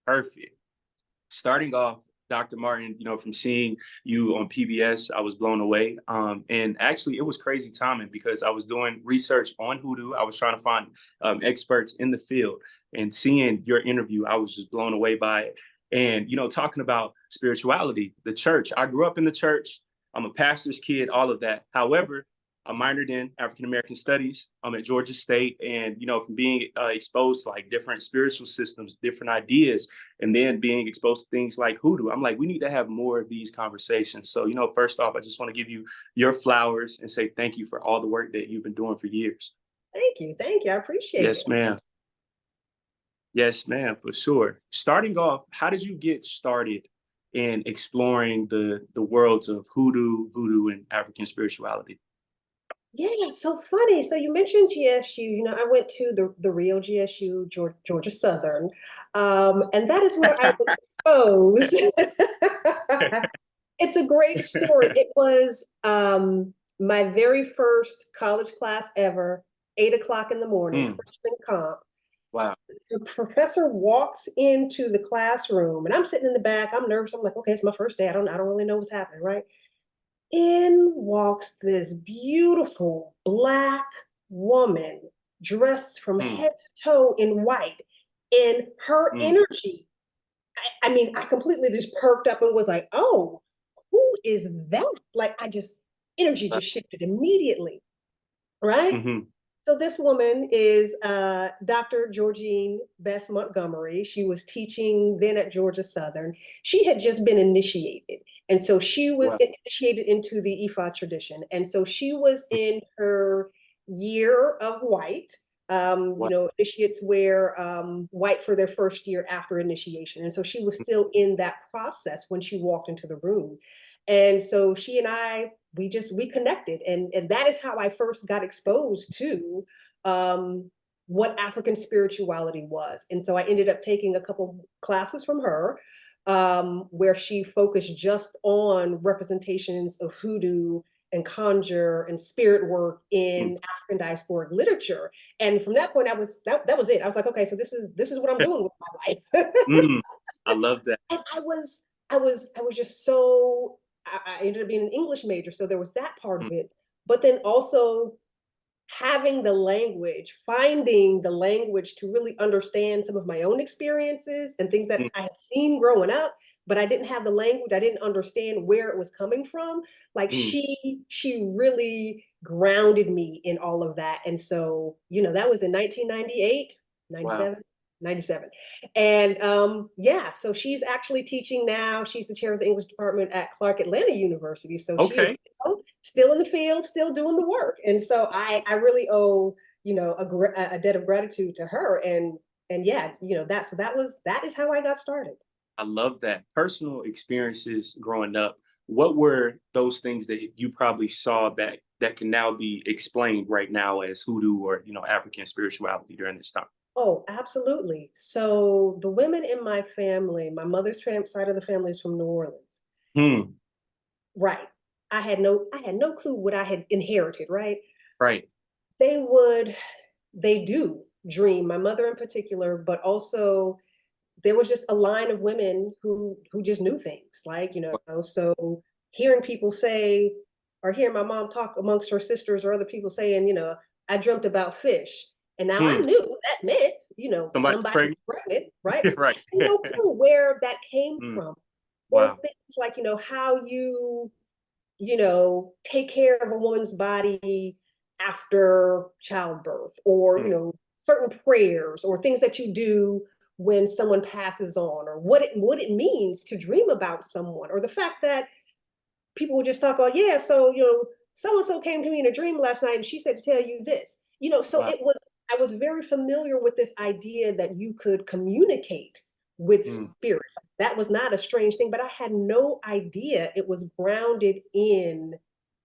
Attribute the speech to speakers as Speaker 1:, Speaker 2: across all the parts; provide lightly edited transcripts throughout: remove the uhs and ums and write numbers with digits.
Speaker 1: Perfect. Starting off, Dr. Martin, from seeing you on PBS, I was blown away. And actually, it was crazy timing because I was doing research on hoodoo. I was trying to find experts in the field, and seeing your interview, I was just blown away by it. And, talking about spirituality, the church, I grew up in the church. I'm a pastor's kid, all of that. However, I minored in African American studies. I'm at Georgia State, and from being exposed to like different spiritual systems, different ideas, and then being exposed to things like hoodoo, I'm like, we need to have more of these conversations. So, first off, I just want to give you your flowers and say thank you for all the work that you've been doing for years.
Speaker 2: Thank you. I appreciate it.
Speaker 1: Yes, ma'am. Yes, ma'am, for sure. Starting off, how did you get started in exploring the worlds of hoodoo, voodoo, and African spirituality?
Speaker 2: Yeah, so funny. So you mentioned GSU. I went to the real GSU, Georgia Southern, and that is where I was exposed. It's a great story. It was my very first college class ever, 8 o'clock in the morning, freshman comp.
Speaker 1: Wow.
Speaker 2: The professor walks into the classroom, and I'm sitting in the back. I'm nervous. I'm like, okay, it's my first day. I don't really know what's happening, right? In walks this beautiful Black woman dressed from head to toe in white. And her energy, I mean, I completely just perked up and was like, oh, who is that? Like, energy just shifted immediately, right?
Speaker 1: Mm-hmm.
Speaker 2: So this woman is Dr. Georgine Bess Montgomery. She was teaching then at Georgia Southern. She had just been initiated. And so she was initiated into the Ifa tradition. And so she was in her year of white. Initiates wear white for their first year after initiation. And so she was still in that process when she walked into the room. And so she and I, we connected. And that is how I first got exposed to what African spirituality was. And so I ended up taking a couple classes from her where she focused just on representations of hoodoo and conjure and spirit work in African diasporic literature. And from that point, that was it. I was like, okay, so this is what I'm doing with my life.
Speaker 1: I love that.
Speaker 2: And I was just so, I ended up being an English major, so there was that part of it. But then also having the language, finding the language to really understand some of my own experiences and things that I had seen growing up, but I didn't have the language. I didn't understand where it was coming from. Like she really grounded me in all of that. And so, that was in 1998, 97. Wow. 97. And so she's actually teaching now. She's the chair of the English department at Clark Atlanta University. So she is still in the field, still doing the work. And so I really owe, a debt of gratitude to her. And that is how I got started.
Speaker 1: I love that. Personal experiences growing up, what were those things that you probably saw that can now be explained right now as hoodoo or, African spirituality during this time?
Speaker 2: Oh, absolutely. So the women in my family, my mother's side of the family is from New Orleans. Right. I had no clue what I had inherited, right?
Speaker 1: Right.
Speaker 2: They do dream, my mother in particular, but also there was just a line of women who just knew things, like, so hearing people say, or hearing my mom talk amongst her sisters or other people saying, I dreamt about fish. And now I knew what that meant, somebody pregnant, right?
Speaker 1: Right.
Speaker 2: No clue where that came from.
Speaker 1: Wow.
Speaker 2: Or things like, how you take care of a woman's body after childbirth, or, certain prayers or things that you do when someone passes on, or what it means to dream about someone, or the fact that people would just talk about, yeah, so, so-and-so came to me in a dream last night and she said to tell you this, so I was very familiar with this idea that you could communicate with spirit. That was not a strange thing, but I had no idea it was grounded in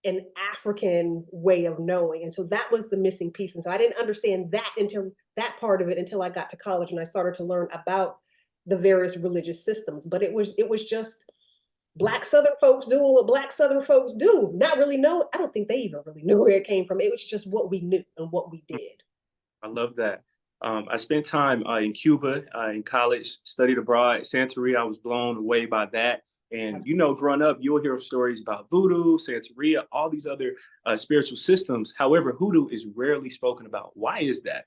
Speaker 2: an African way of knowing. And so that was the missing piece. And so I didn't understand that part of it until I got to college and I started to learn about the various religious systems. But it was just Black Southern folks doing what Black Southern folks do, not really know. I don't think they even really knew where it came from. It was just what we knew and what we did.
Speaker 1: I love that. I spent time in Cuba in college, studied abroad. Santeria, I was blown away by that. And you know, growing up, you'll hear stories about voodoo, Santeria, all these other spiritual systems. However, hoodoo is rarely spoken about. Why is that?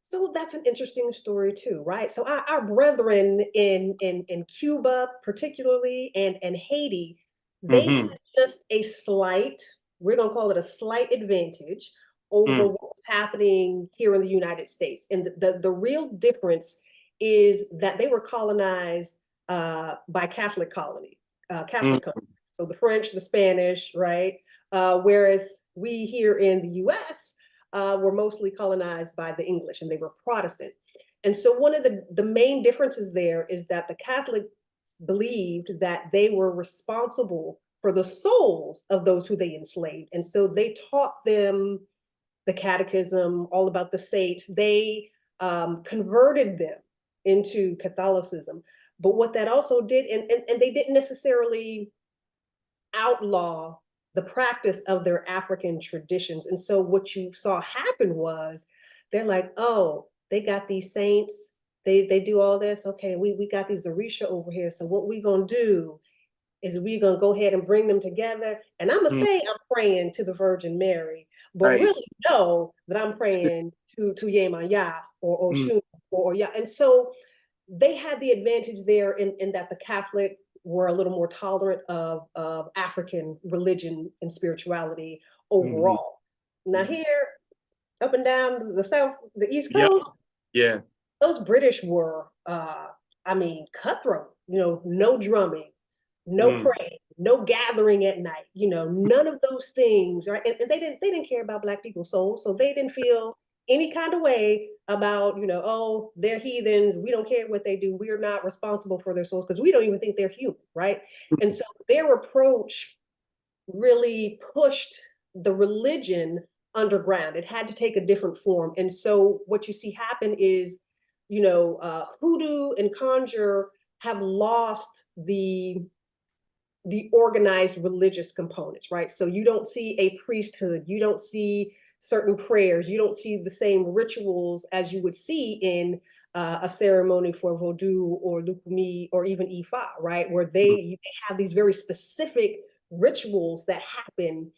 Speaker 2: So that's an interesting story too, right? So our brethren in Cuba, particularly, and Haiti, they had
Speaker 1: Hmm.
Speaker 2: just a slight, we're gonna call it a slight advantage over
Speaker 1: Mm,
Speaker 2: what was happening here in the United States. And the real difference is that they were colonized by Catholic
Speaker 1: mm,
Speaker 2: countries. So the French, the Spanish, right? Whereas we here in the US, were mostly colonized by the English and they were Protestant. And so one of the main differences there is that the Catholics believed that they were responsible for the souls of those who they enslaved. And so they taught them the catechism, all about the saints. They converted them into Catholicism. But what that also did, and they didn't necessarily outlaw the practice of their African traditions. And so what you saw happen was they're like, oh, they got these saints, they do all this. Okay, we got these Orisha over here. So what we gonna do is we gonna go ahead and bring them together. And I'm gonna
Speaker 1: mm,
Speaker 2: say I'm praying to the Virgin Mary, but
Speaker 1: right.
Speaker 2: really know that I'm praying to Yemaya or
Speaker 1: Mm,
Speaker 2: Oshun or yeah. And so they had the advantage there in that the Catholic were a little more tolerant of African religion and spirituality
Speaker 1: mhm,
Speaker 2: overall. Now
Speaker 1: mhm.
Speaker 2: here, up and down the South, the East
Speaker 1: Yep.
Speaker 2: Coast,
Speaker 1: Yeah.
Speaker 2: those British were, I mean, cutthroat. You know, no drumming, no
Speaker 1: Mm,
Speaker 2: praying, no gathering at night. You know, none of those things. Right? And they didn't care about Black people's souls, so they didn't feel any kind of way about, you know, oh, they're heathens. We don't care what they do. We're not responsible for their souls because we don't even think they're human, right? And so their approach really pushed the religion underground. It had to take a different form. And so what you see happen is, you know, hoodoo and conjure have lost the organized religious components, right? So you don't see a priesthood, you don't see certain prayers, you don't see the same rituals as you would see in a ceremony for Voodoo or Lukumi or even Ifa, right? Where
Speaker 1: mm,
Speaker 2: they have these very specific rituals that happen.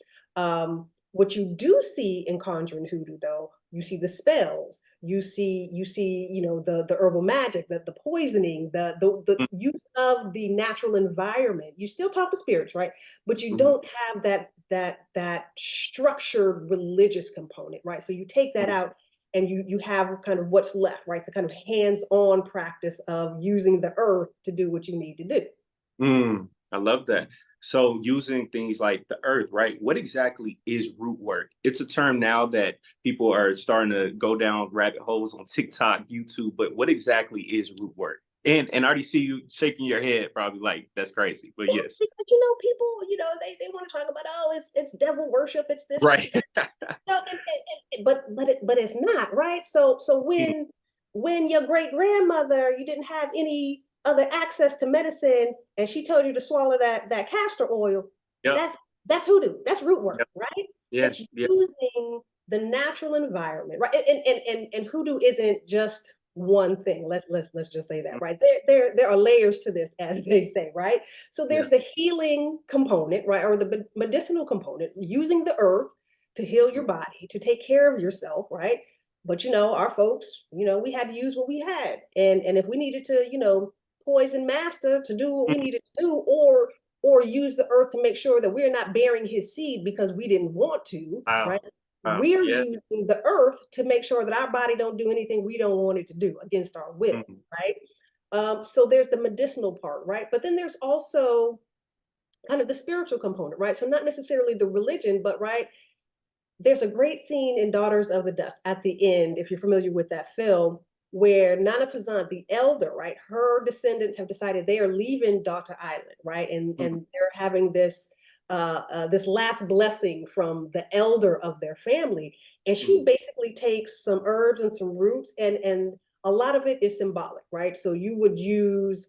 Speaker 2: What you do see in conjuring hoodoo, though, you see the spells, you see, you know, the herbal magic, the poisoning, the
Speaker 1: mm,
Speaker 2: use of the natural environment. You still talk to spirits, right? But you
Speaker 1: mhm,
Speaker 2: don't have that structured religious component, right? So you take that
Speaker 1: mm,
Speaker 2: out and you have kind of what's left, right? The kind of hands-on practice of using the earth to do what you need to do.
Speaker 1: mm. I love that. So using things like the earth, right? What exactly is root work? It's a term now that people are starting to go down rabbit holes on TikTok, YouTube, but what exactly is root work? And I already see you shaking your head, probably like that's crazy. But
Speaker 2: Well,
Speaker 1: yes.
Speaker 2: because you know, people, you know, they want to talk about, oh, it's devil worship, it's this, it's
Speaker 1: Right.
Speaker 2: that. No, but it's not, right? So
Speaker 1: Mm,
Speaker 2: when your great grandmother, you didn't have any other access to medicine, and she told you to swallow that castor oil,
Speaker 1: yep.
Speaker 2: that's hoodoo, that's root work,
Speaker 1: Yep.
Speaker 2: right?
Speaker 1: Yeah.
Speaker 2: It's
Speaker 1: Yeah.
Speaker 2: using the natural environment, right? And hoodoo isn't just one thing. Let's just say that,
Speaker 1: Mm,
Speaker 2: right? There are layers to this, as they say, right? So
Speaker 1: yeah.
Speaker 2: there's the healing component, right, or the medicinal component, using the earth to heal your
Speaker 1: Mm,
Speaker 2: body, to take care of yourself, right? But you know, our folks, you know, we had to use what we had. And if we needed to, you know, poison master to do what we
Speaker 1: mm.
Speaker 2: needed to do, or use the earth to make sure that we're not bearing his seed because we didn't want to,
Speaker 1: Wow.
Speaker 2: right?
Speaker 1: Wow.
Speaker 2: We're
Speaker 1: Yeah.
Speaker 2: using the earth to make sure that our body don't do anything we don't want it to do against our will,
Speaker 1: Mm,
Speaker 2: right? So there's the medicinal part, right? But then there's also kind of the spiritual component, right? So not necessarily the religion, but right, there's a great scene in Daughters of the Dust at the end, if you're familiar with that film, where Nana Pazant, the elder, right, her descendants have decided they are leaving Daughter Island, right,
Speaker 1: mm,
Speaker 2: and they're having this last blessing from the elder of their family, and she
Speaker 1: mm.
Speaker 2: basically takes some herbs and some roots, and a lot of it is symbolic, right? So you would use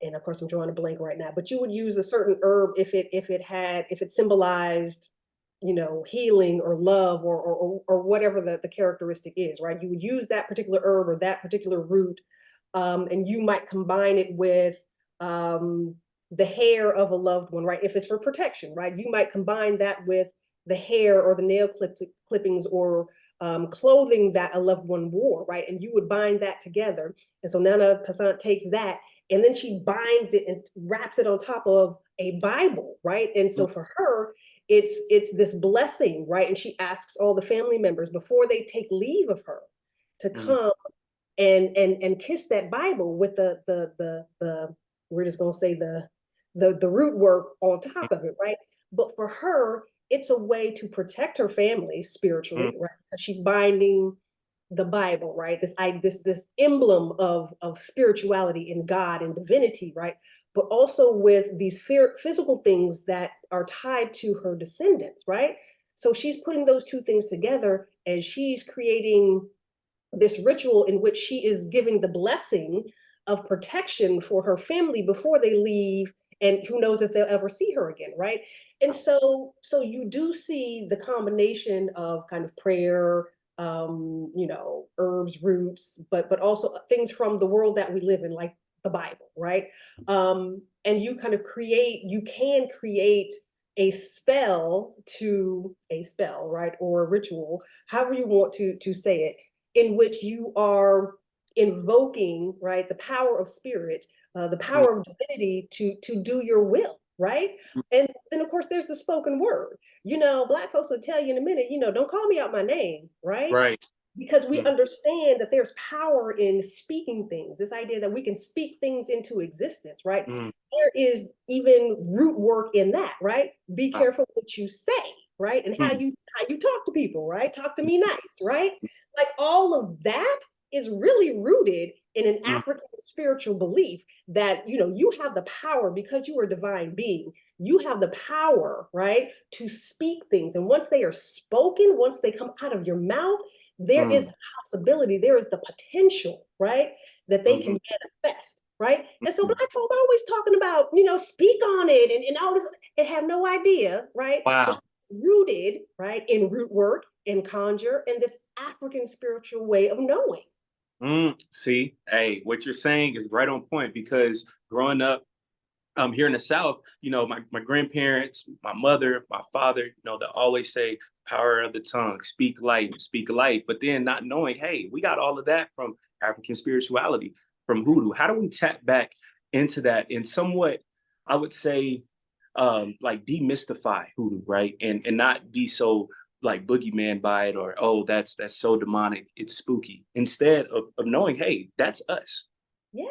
Speaker 2: and of course I'm drawing a blank right now, but you would use a certain herb if it symbolized healing or love or whatever the characteristic is, right? You would use that particular herb or that particular root, and you might combine it with the hair of a loved one, right? If it's for protection, right? You might combine that with the hair or the nail clippings or clothing that a loved one wore, right? And you would bind that together. And so Nana Passant takes that and then she binds it and wraps it on top of a Bible, right? And so for her, it's this blessing, right? And she asks all the family members before they take leave of her to come and kiss that Bible with the we're just gonna say the Rootwork on top of it, right? But for her, it's a way to protect her family spiritually, right? She's binding the Bible, right? This emblem of spirituality in God and divinity, right? But also with these physical things that are tied to her descendants, right? So she's putting those two things together and she's creating this ritual in which she is giving the blessing of protection for her family before they leave, and who knows if they'll ever see her again, right? And so you do see the combination of kind of prayer, herbs, roots, but also things from the world that we live in, like the Bible, right? And you can create a spell, right? Or a ritual, however you want to say it, in which you are invoking, right, the power of spirit, the power of divinity to do your will, right? And then of course there's the spoken word. Black folks will tell you in a minute, don't call me out my name, right?
Speaker 1: Right.
Speaker 2: Because we understand that there's power in speaking things, this idea that we can speak things into existence, right? There is even root work in that, right? Be careful what you say, right? And how you talk to people, right? Talk to me nice, right? Like all of that is really rooted in an African spiritual belief that you have the power, because you are a divine being, you have the power, right, to speak things. And once they are spoken, once they come out of your mouth, there is the possibility, there is the potential, right, that they can manifest, right? And so Black folks are always talking about, speak on it and all this, and have no idea, right?
Speaker 1: Wow.
Speaker 2: Rooted, right, in root work, in conjure, and this African spiritual way of knowing.
Speaker 1: See, hey, what you're saying is right on point, because growing up here in the South, my grandparents, my mother, my father, they always say power of the tongue, speak life, but then not knowing, hey, we got all of that from African spirituality, from Hoodoo. How do we tap back into that and somewhat, I would say, like demystify Hoodoo, right? And not be so like boogeyman by it, or oh, that's so demonic, it's spooky. Instead of knowing, hey, that's us.
Speaker 2: Yeah,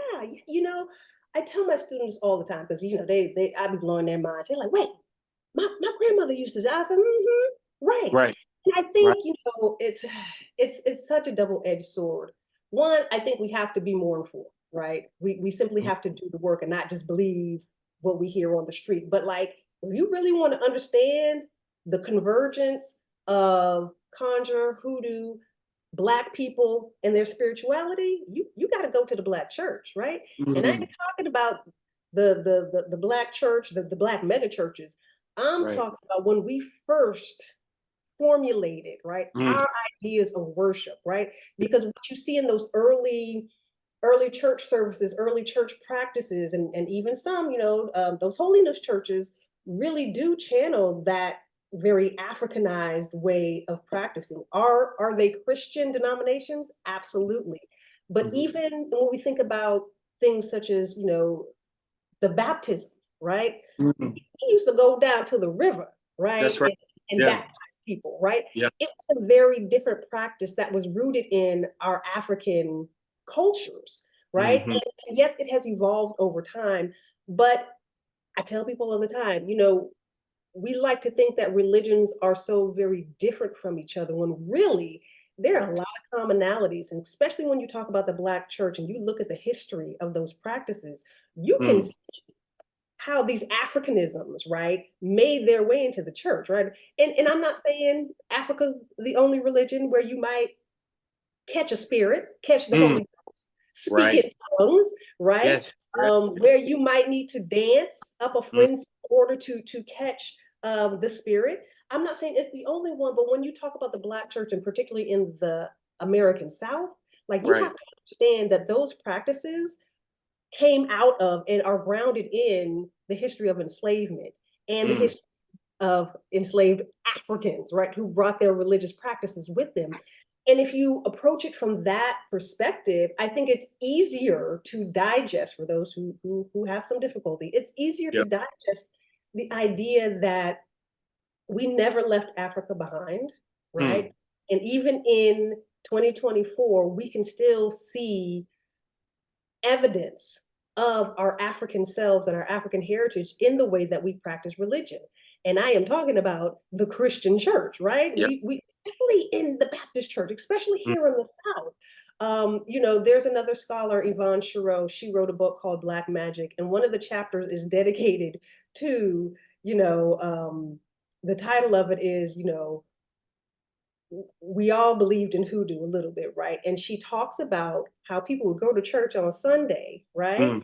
Speaker 2: I tell my students all the time, because I be blowing their minds. They're like, wait, my grandmother used to. I said, right.
Speaker 1: Right.
Speaker 2: And I
Speaker 1: Right.
Speaker 2: think it's such a double-edged sword. One, I think we have to be more informed, right? We simply have to do the work and not just believe what we hear on the street. But like, if you really want to understand the convergence of conjure, hoodoo, Black people and their spirituality, you got to go to the Black church, right? And I ain't talking about the Black church, the Black mega churches. I'm talking about when we first formulated, right, our ideas of worship, right? Because what you see in those early church services, early church practices, and even some, those holiness churches really do channel that very Africanized way of practicing. Are they Christian denominations? Absolutely. But even when we think about things such as, the baptism, right? He used to go down to the river, right?
Speaker 1: That's right.
Speaker 2: And
Speaker 1: Yeah.
Speaker 2: baptize people, right?
Speaker 1: Yeah.
Speaker 2: It's a very different practice that was rooted in our African cultures, right? And yes, it has evolved over time, but I tell people all the time, we like to think that religions are so very different from each other, when really there are a lot of commonalities. And especially when you talk about the Black church and you look at the history of those practices, you can see how these Africanisms, right, made their way into the church, right? And I'm not saying Africa's the only religion where you might catch a spirit, catch the Holy Ghost, speak in tongues, right?
Speaker 1: Yes.
Speaker 2: Where you might need to dance up a frenzy in order to catch the spirit. I'm not saying it's the only one, but when you talk about the Black church, and particularly in the American South, like you have
Speaker 1: Right.
Speaker 2: to understand that those practices came out of and are grounded in the history of enslavement and the
Speaker 1: Mm,
Speaker 2: history of enslaved Africans, right, who brought their religious practices with them. And if you approach it from that perspective, I think it's easier to digest for those who have some difficulty. It's easier to
Speaker 1: yep.
Speaker 2: digest the idea that we never left Africa behind,
Speaker 1: Mm,
Speaker 2: right? And even in 2024, we can still see evidence of our African selves and our African heritage in the way that we practice religion. And I am talking about the Christian church, right?
Speaker 1: yep.
Speaker 2: We especially in the Baptist church, especially
Speaker 1: Mm,
Speaker 2: here in the South. There's another scholar, Yvonne Chirot. She wrote a book called Black Magic, and one of the chapters is dedicated to, the title of it is, we all believed in hoodoo a little bit, right? And she talks about how people would go to church on a Sunday, right?
Speaker 1: mm,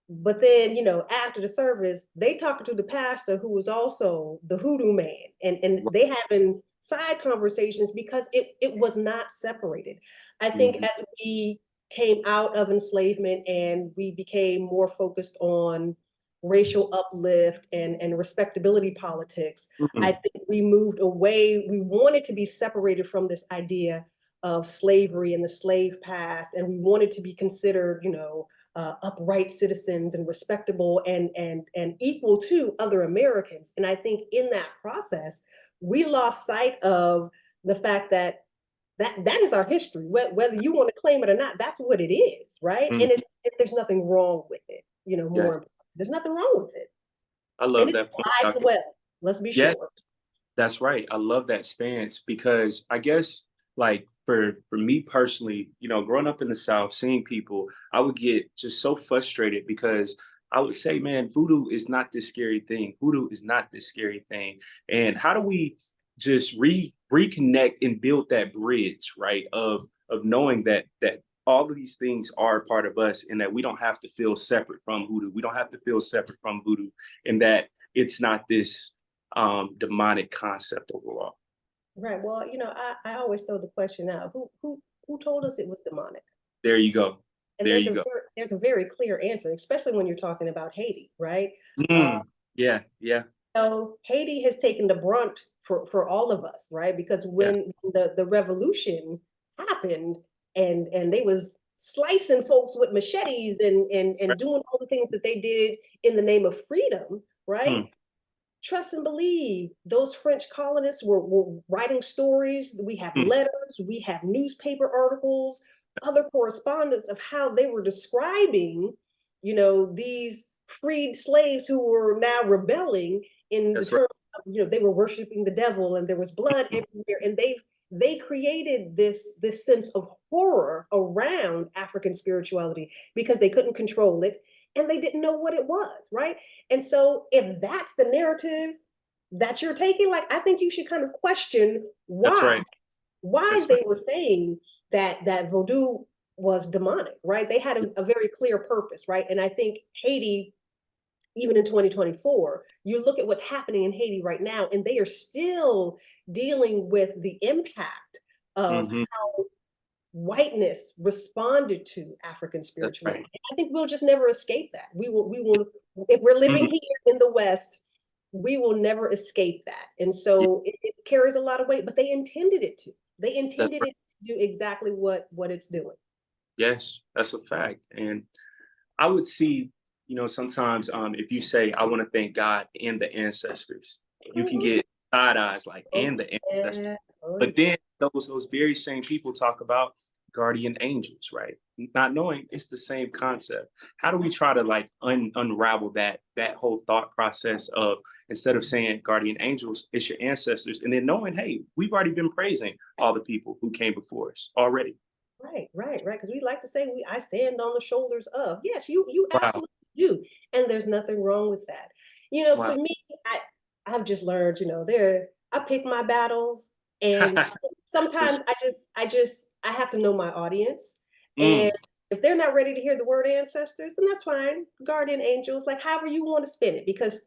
Speaker 2: But then, after the service, they talking to the pastor who was also the hoodoo man, and
Speaker 1: right.
Speaker 2: they having side conversations because it was not separated. I think
Speaker 1: Mhm,
Speaker 2: as we came out of enslavement and we became more focused on racial uplift and respectability politics, I
Speaker 1: mm,
Speaker 2: think we moved away. We wanted to be separated from this idea of slavery and the slave past, and we wanted to be considered, upright citizens and respectable and equal to other Americans. And I think in that process, we lost sight of the fact that that is our history. Whether you want to claim it or not, that's what it is, right?
Speaker 1: mm.
Speaker 2: And there's nothing wrong with it.
Speaker 1: Yes.
Speaker 2: More there's nothing wrong with it,
Speaker 1: I
Speaker 2: and
Speaker 1: love
Speaker 2: it's
Speaker 1: that point,
Speaker 2: alive and
Speaker 1: Doctor.
Speaker 2: well. Let's be
Speaker 1: Yes,
Speaker 2: sure.
Speaker 1: that's right. I love that stance because I guess like for me personally, growing up in the South, seeing people, I would get just so frustrated because I would say, man, voodoo is not this scary thing. Voodoo is not this scary thing. And how do we just reconnect and build that bridge, right? Of knowing that all of these things are a part of us and that we don't have to feel separate from voodoo. We don't have to feel separate from voodoo, and that it's not this demonic concept overall.
Speaker 2: Right. Well, I always throw the question out: who told us it was demonic?
Speaker 1: There you go.
Speaker 2: And
Speaker 1: There you go.
Speaker 2: there's a very clear answer, especially when you're talking about Haiti, right? Uh,
Speaker 1: Mm, yeah, yeah,
Speaker 2: so Haiti has taken the brunt for all of us, right? Because
Speaker 1: yeah.
Speaker 2: when the revolution happened and they was slicing folks with machetes and
Speaker 1: Right.
Speaker 2: doing all the things that they did in the name of freedom, right?
Speaker 1: Mm,
Speaker 2: Trust and believe those French colonists were writing stories. We have
Speaker 1: mm,
Speaker 2: letters, we have newspaper articles, other correspondence of how they were describing, these freed slaves who were now rebelling in the
Speaker 1: that's right.
Speaker 2: terms of, they were worshiping the devil and there was blood
Speaker 1: Mm,
Speaker 2: everywhere. And they created this sense of horror around African spirituality because they couldn't control it and they didn't know what it was, right? And so if that's the narrative that you're taking, like I think you should kind of question
Speaker 1: that's
Speaker 2: why
Speaker 1: right.
Speaker 2: why
Speaker 1: That's right.
Speaker 2: they were saying that voodoo was demonic, right? They had a very clear purpose, right? And I think Haiti, even in 2024, you look at what's happening in Haiti right now, and they are still dealing with the impact of
Speaker 1: Hmm.
Speaker 2: how whiteness responded to African
Speaker 1: That's
Speaker 2: spirituality.
Speaker 1: right.
Speaker 2: I think we'll just never escape that. We will, if we're living
Speaker 1: Mm,
Speaker 2: here in the West, we will never escape that. And
Speaker 1: yeah,
Speaker 2: so it carries a lot of weight, but they intended it to. They
Speaker 1: that's
Speaker 2: intended
Speaker 1: right.
Speaker 2: it to do exactly what it's doing.
Speaker 1: Yes, that's a fact. And I would see, sometimes if you say, I want to thank God and the ancestors, you can
Speaker 2: Mhm.
Speaker 1: get side eyes like,
Speaker 2: Oh
Speaker 1: and the ancestors.
Speaker 2: yeah, oh
Speaker 1: But
Speaker 2: yeah.
Speaker 1: then those very same people talk about guardian angels, right? Not knowing it's the same concept. How do we try to like unravel that whole thought process of instead of saying guardian angels, it's your ancestors, and then knowing, hey, we've already been praising all the people who came before us already.
Speaker 2: Right. Because we like to say I stand on the shoulders of. Yes, you
Speaker 1: Wow.
Speaker 2: absolutely do. And there's nothing wrong with that. For
Speaker 1: Wow.
Speaker 2: me, I've just learned, I pick my battles and sometimes
Speaker 1: It's-
Speaker 2: I have to know my audience. And
Speaker 1: mm,
Speaker 2: If they're not ready to hear the word ancestors, then that's fine. Guardian angels, like however you want to spin it, because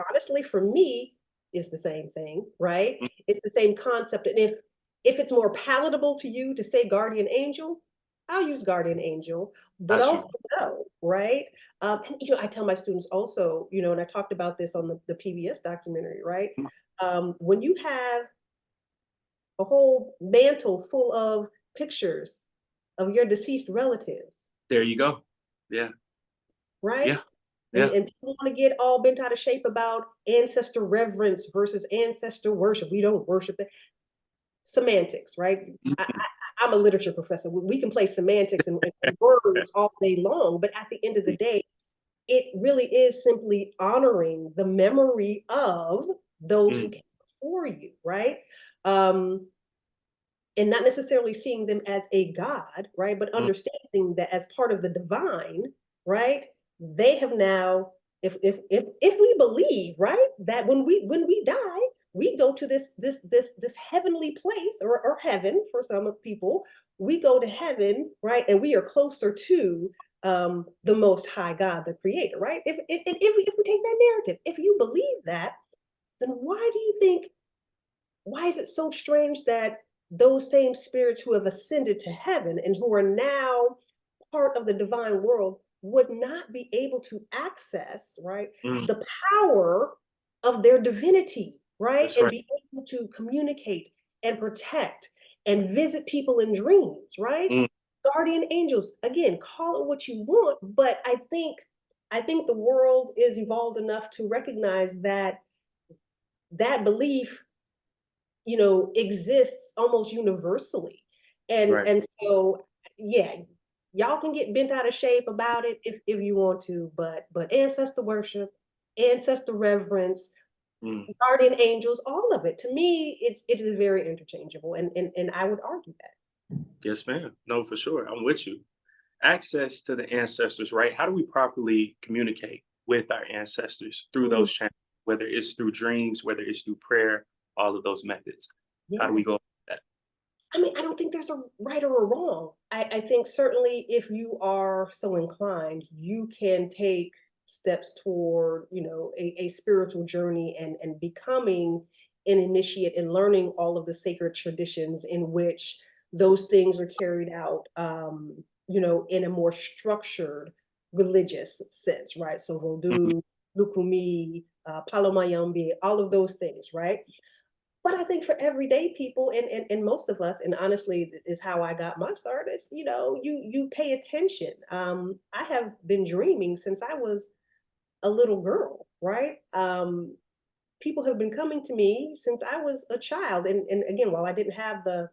Speaker 2: honestly, for me, it's the same thing, right?
Speaker 1: Mm.
Speaker 2: It's the same concept. And if it's more palatable to you to say guardian angel, I'll use guardian angel, but
Speaker 1: That's
Speaker 2: also
Speaker 1: true.
Speaker 2: no, right? And, I tell my students also, and I talked about this on the PBS documentary, right?
Speaker 1: Mm.
Speaker 2: When you have a whole mantle full of pictures of your deceased relative,
Speaker 1: There you go. Yeah.
Speaker 2: right?
Speaker 1: Yeah.
Speaker 2: And,
Speaker 1: Yeah.
Speaker 2: and people want to get all bent out of shape about ancestor reverence versus ancestor worship. We don't worship that. Semantics, right?
Speaker 1: Mhm.
Speaker 2: I'm a literature professor. We can play semantics and words all day long, but at the end of the day, it really is simply honoring the memory of those who
Speaker 1: Mm.
Speaker 2: came before you, right? Um, and not necessarily seeing them as a god, right? But
Speaker 1: Mm.
Speaker 2: understanding that as part of the divine, right? They have now, if we believe, right, that when we die, we go to this heavenly place, or heaven for some of people, we go to heaven, right, and we are closer to the Most High God, the Creator, right? If we take that narrative, if you believe that, then why do you think, why is it so strange that those same spirits who have ascended to heaven and who are now part of the divine world would not be able to access, right,
Speaker 1: Mm.
Speaker 2: the power of their divinity, right,
Speaker 1: That's
Speaker 2: and
Speaker 1: right.
Speaker 2: be able to communicate and protect and visit people in dreams, right?
Speaker 1: Mm.
Speaker 2: Guardian angels, again, call it what you want, but I think the world is evolved enough to recognize that that belief, exists almost universally. And
Speaker 1: Right.
Speaker 2: and so, yeah, y'all can get bent out of shape about it if you want to, but ancestor worship, ancestor reverence,
Speaker 1: Mm.
Speaker 2: guardian angels, all of it, to me, it is very interchangeable. And I would argue that.
Speaker 1: Yes, ma'am. No, for sure. I'm with you. Access to the ancestors, right? How do we properly communicate with our ancestors through
Speaker 2: Mm,
Speaker 1: those channels, whether it's through dreams, whether it's through prayer, all of those methods? How do
Speaker 2: yeah.
Speaker 1: we go about that?
Speaker 2: I mean, I don't think there's a right or a wrong. I think certainly if you are so inclined, you can take steps toward, a spiritual journey and becoming an initiate and learning all of the sacred traditions in which those things are carried out, in a more structured religious sense, right? So
Speaker 1: Mhm.
Speaker 2: Voodoo, Lukumi, Palomayambi, all of those things, right? But I think for everyday people, and most of us, and honestly, is how I got my start. Is, you pay attention. I have been dreaming since I was a little girl, right? People have been coming to me since I was a child, and again, while I didn't have the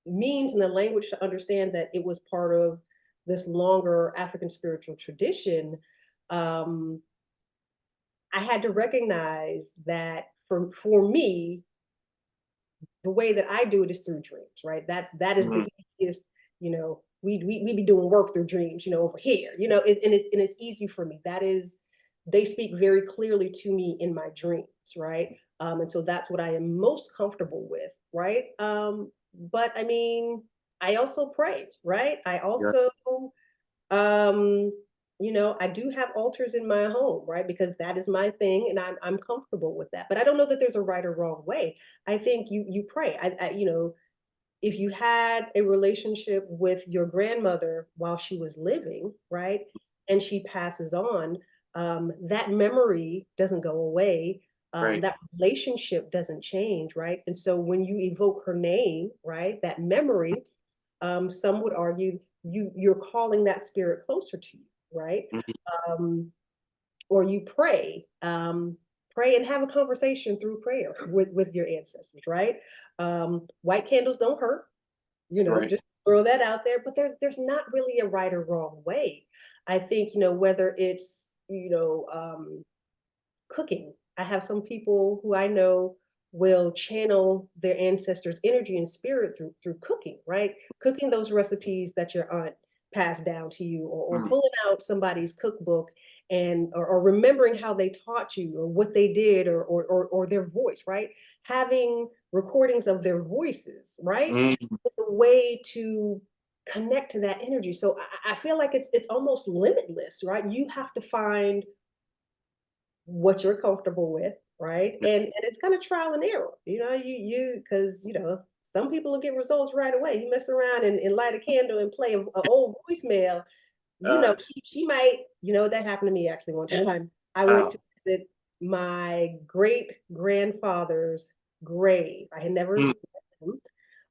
Speaker 2: means and the language to understand that it was part of this longer African spiritual tradition, um, I had to recognize that for me, the way that I do it is through dreams, right? That is
Speaker 1: Mhm.
Speaker 2: the easiest, we be doing work through dreams, over here, and it's easy for me. That is, they speak very clearly to me in my dreams, right? And so that's what I am most comfortable with, right? But I mean, I also pray, right? I
Speaker 1: Yeah.
Speaker 2: also um, I do have altars in my home, right? Because that is my thing, and I'm comfortable with that. But I don't know that there's a right or wrong way. I think you pray. If you had a relationship with your grandmother while she was living, right, and she passes on, that memory doesn't go away.
Speaker 1: Right.
Speaker 2: That relationship doesn't change, right? And so when you evoke her name, right, that memory, some would argue you're calling that spirit closer to you, right?
Speaker 1: Mhm.
Speaker 2: Um, or you pray and have a conversation through prayer with your ancestors, right? White candles don't hurt,
Speaker 1: Right.
Speaker 2: just throw that out there. But there's not really a right or wrong way. I think, whether it's, cooking. I have some people who I know will channel their ancestors' energy and spirit through cooking, right? Cooking those recipes that your aunt passed down to you, or
Speaker 1: Mm.
Speaker 2: pulling out somebody's cookbook and or remembering how they taught you or what they did, or their voice, right? Having recordings of their voices, right?
Speaker 1: Mm.
Speaker 2: It's a way to connect to that energy. So I feel like it's almost limitless, right? You have to find what you're comfortable with, right? And it's kind of trial and error, because some people will get results right away. You mess around and light a candle and play a old voicemail, she might, that happened to me actually one time. I went to visit my great grandfather's grave. I had never met him,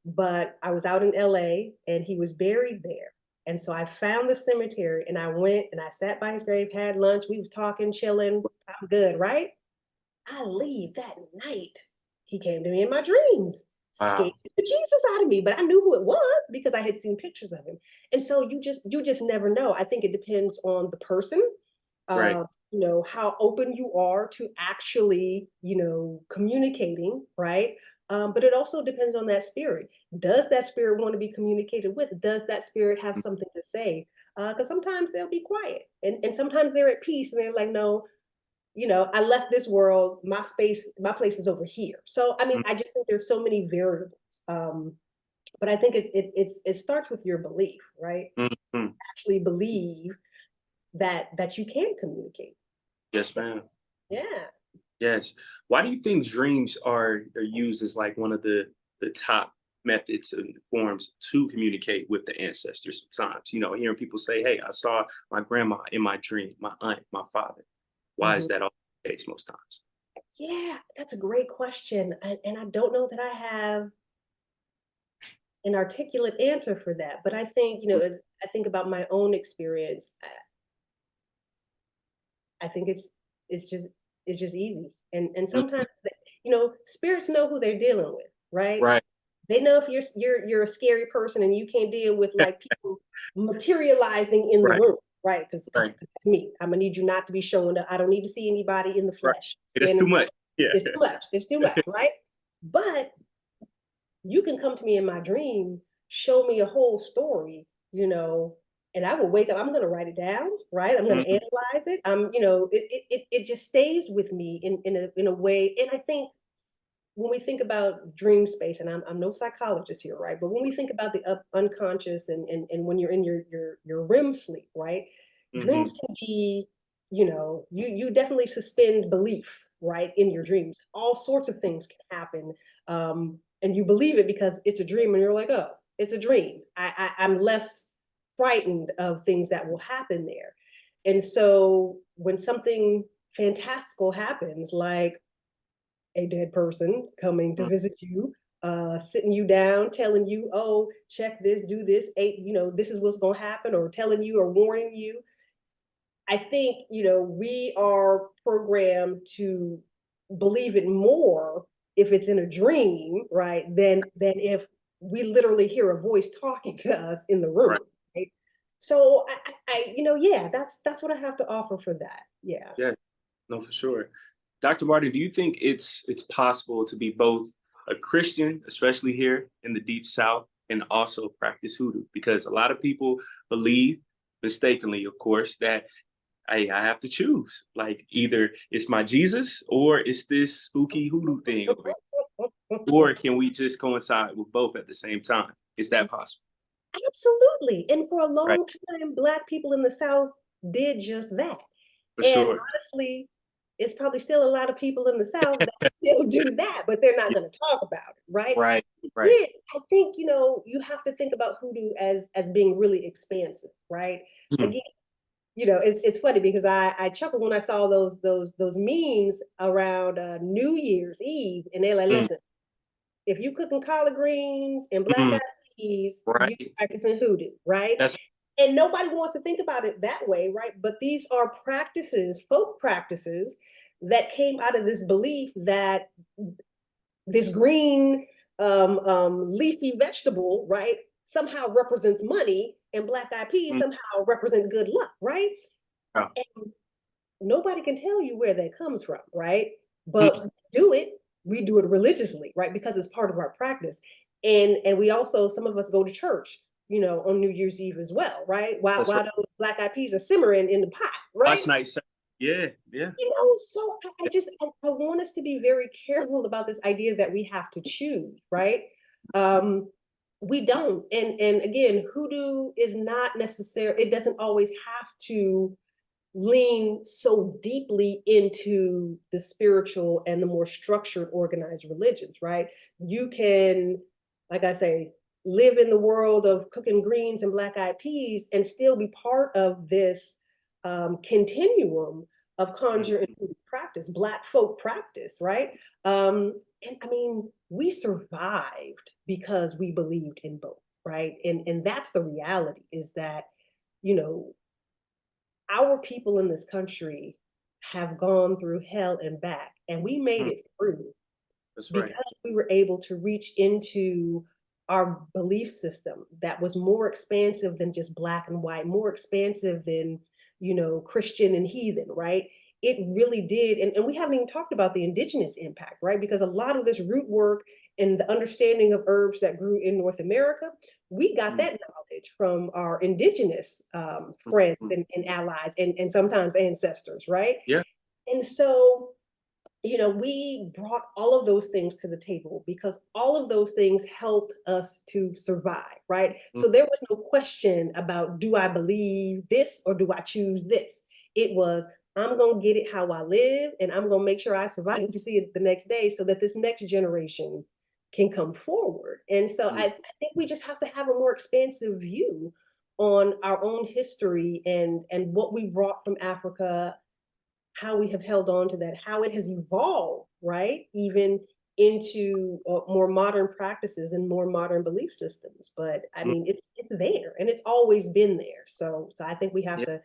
Speaker 2: but I was out in LA and he was buried there. And so I found the cemetery and I went and I sat by his grave, had lunch. We was talking, chilling. I'm good, right? I leave that night. He came to me in my dreams, scared the Jesus out of me, but I knew who it was because I had seen pictures of him. And so you just never know. I think it depends on the person,
Speaker 1: Right.
Speaker 2: how open you are to actually, communicating, right? But it also depends on that spirit. Does that spirit want to be communicated with? Does that spirit have something to say? Because sometimes they'll be quiet and sometimes they're at peace and they're like, no, I left this world, my place is over here. So, I mean, I just think there's so many variables. But I think it starts with your belief, right?
Speaker 1: Mm-hmm.
Speaker 2: Actually believe that you can communicate.
Speaker 1: Yes, ma'am.
Speaker 2: Yeah.
Speaker 1: Yes. Why do you think dreams are used as like one of the top methods and forms to communicate with the ancestors sometimes? Hearing people say, hey, I saw my grandma in my dream, my aunt, my father. Why is that all the case most times?
Speaker 2: Yeah, that's a great question. And I don't know that I have an articulate answer for that. But I think, as I think about my own experience, I think it's just easy. And
Speaker 1: Mhm.
Speaker 2: sometimes, spirits know who they're dealing with, right?
Speaker 1: Right.
Speaker 2: They know if you're a scary person and you can't deal with like people materializing in the
Speaker 1: Right.
Speaker 2: room, right? Because
Speaker 1: Right.
Speaker 2: that's me. I'm gonna need you not to be showing up. I don't need to see anybody in the
Speaker 1: Right.
Speaker 2: flesh.
Speaker 1: It is too
Speaker 2: And
Speaker 1: much. Yeah.
Speaker 2: it's too much. It's too much, right? But you can come to me in my dream, show me a whole story, and I will wake up. I'm going to write it down, right? I'm going to
Speaker 1: Mhm.
Speaker 2: analyze it. It just stays with me in a way. And I think when we think about dream space, and I'm no psychologist here, right? But when we think about the unconscious and when you're in your REM sleep, right? Dreams
Speaker 1: Mhm.
Speaker 2: can be, you definitely suspend belief, right, in your dreams. All sorts of things can happen, and you believe it because it's a dream, and you're like, oh, it's a dream. I'm less frightened of things that will happen there, and so when something fantastical happens, like a dead person coming to
Speaker 1: Mhm.
Speaker 2: visit you, sitting you down, telling you, oh, check this, do this, this is what's going to happen, or telling you or warning you. I think, we are programmed to believe it more if it's in a dream, right, than if we literally hear a voice talking to us in the room,
Speaker 1: Right.
Speaker 2: right? So yeah, that's what I have to offer for that. Yeah.
Speaker 1: Yeah. No, for sure. Dr. Martin, do you think it's possible to be both a Christian, especially here in the deep South, and also practice hoodoo? Because a lot of people believe, mistakenly, of course, that I have to choose. Like either it's my Jesus or it's this spooky hoodoo thing over here. Or can we just coincide with both at the same time? Is that possible?
Speaker 2: Absolutely. And for a
Speaker 1: Right.
Speaker 2: long time, Black people in the South did just that.
Speaker 1: For
Speaker 2: And
Speaker 1: sure.
Speaker 2: honestly, it's probably still a lot of people in the South that still do that, but they're not
Speaker 1: Yeah.
Speaker 2: going to talk about it, right?
Speaker 1: Right. Right.
Speaker 2: Yeah, I think, you have to think about hoodoo as being really expansive, right?
Speaker 1: Mhm.
Speaker 2: Again, it's funny because I chuckled when I saw those memes around New Year's Eve, and they're like,
Speaker 1: Mhm.
Speaker 2: listen, if you cooking collard greens and black eyed
Speaker 1: Mhm.
Speaker 2: peas, you
Speaker 1: Right.
Speaker 2: practicing hoodoo, right?
Speaker 1: That's
Speaker 2: And nobody wants to think about it that way, right? But these are practices, folk practices, that came out of this belief that this green leafy vegetable, right, somehow represents money, and black eyed peas
Speaker 1: mm,
Speaker 2: somehow represent good luck, right?
Speaker 1: yeah.
Speaker 2: And nobody can tell you where that comes from, right? But
Speaker 1: Mm,
Speaker 2: we do it religiously, right? Because it's part of our practice. And we also, some of us go to church, on New Year's Eve as well, right? While
Speaker 1: that's right.
Speaker 2: while those black eyed peas are simmering in the pot, right?
Speaker 1: Last night. Yeah. Yeah.
Speaker 2: So I want us to be very careful about this idea that we have to choose, right? Um, We don't. And again, hoodoo is not necessary. It doesn't always have to lean so deeply into the spiritual and the more structured, organized religions, right? You can, like I say, live in the world of cooking greens and black-eyed peas and still be part of this continuum of conjure and voodoo practice, Black folk practice, right? And I mean, we survived because we believed in both, right? And that's the reality, is that, you know, our people in this country have gone through hell and back, and we made
Speaker 1: Mm,
Speaker 2: it through
Speaker 1: that's right.
Speaker 2: because we were able to reach into our belief system that was more expansive than just black and white, more expansive than, Christian and heathen, right? It really did. And we haven't even talked about the indigenous impact, right? Because a lot of this root work and the understanding of herbs that grew in North America, we got
Speaker 1: Mm,
Speaker 2: that knowledge from our indigenous
Speaker 1: mm,
Speaker 2: friends
Speaker 1: mm.
Speaker 2: and allies and sometimes ancestors, right?
Speaker 1: Yeah.
Speaker 2: And so, we brought all of those things to the table because all of those things helped us to survive, right?
Speaker 1: Mm,
Speaker 2: So there was no question about, do I believe this or do I choose this? It was, I'm going to get it how I live, and I'm going to make sure I survive to see it the next day so that this next generation can come forward. And so
Speaker 1: mm.
Speaker 2: I think we just have to have a more expansive view on our own history and what we brought from Africa, how we have held on to that, how it has evolved, right? Even into more modern practices and more modern belief systems. But I
Speaker 1: Mm.
Speaker 2: mean, it's there and it's always been there. So I think
Speaker 1: Yeah.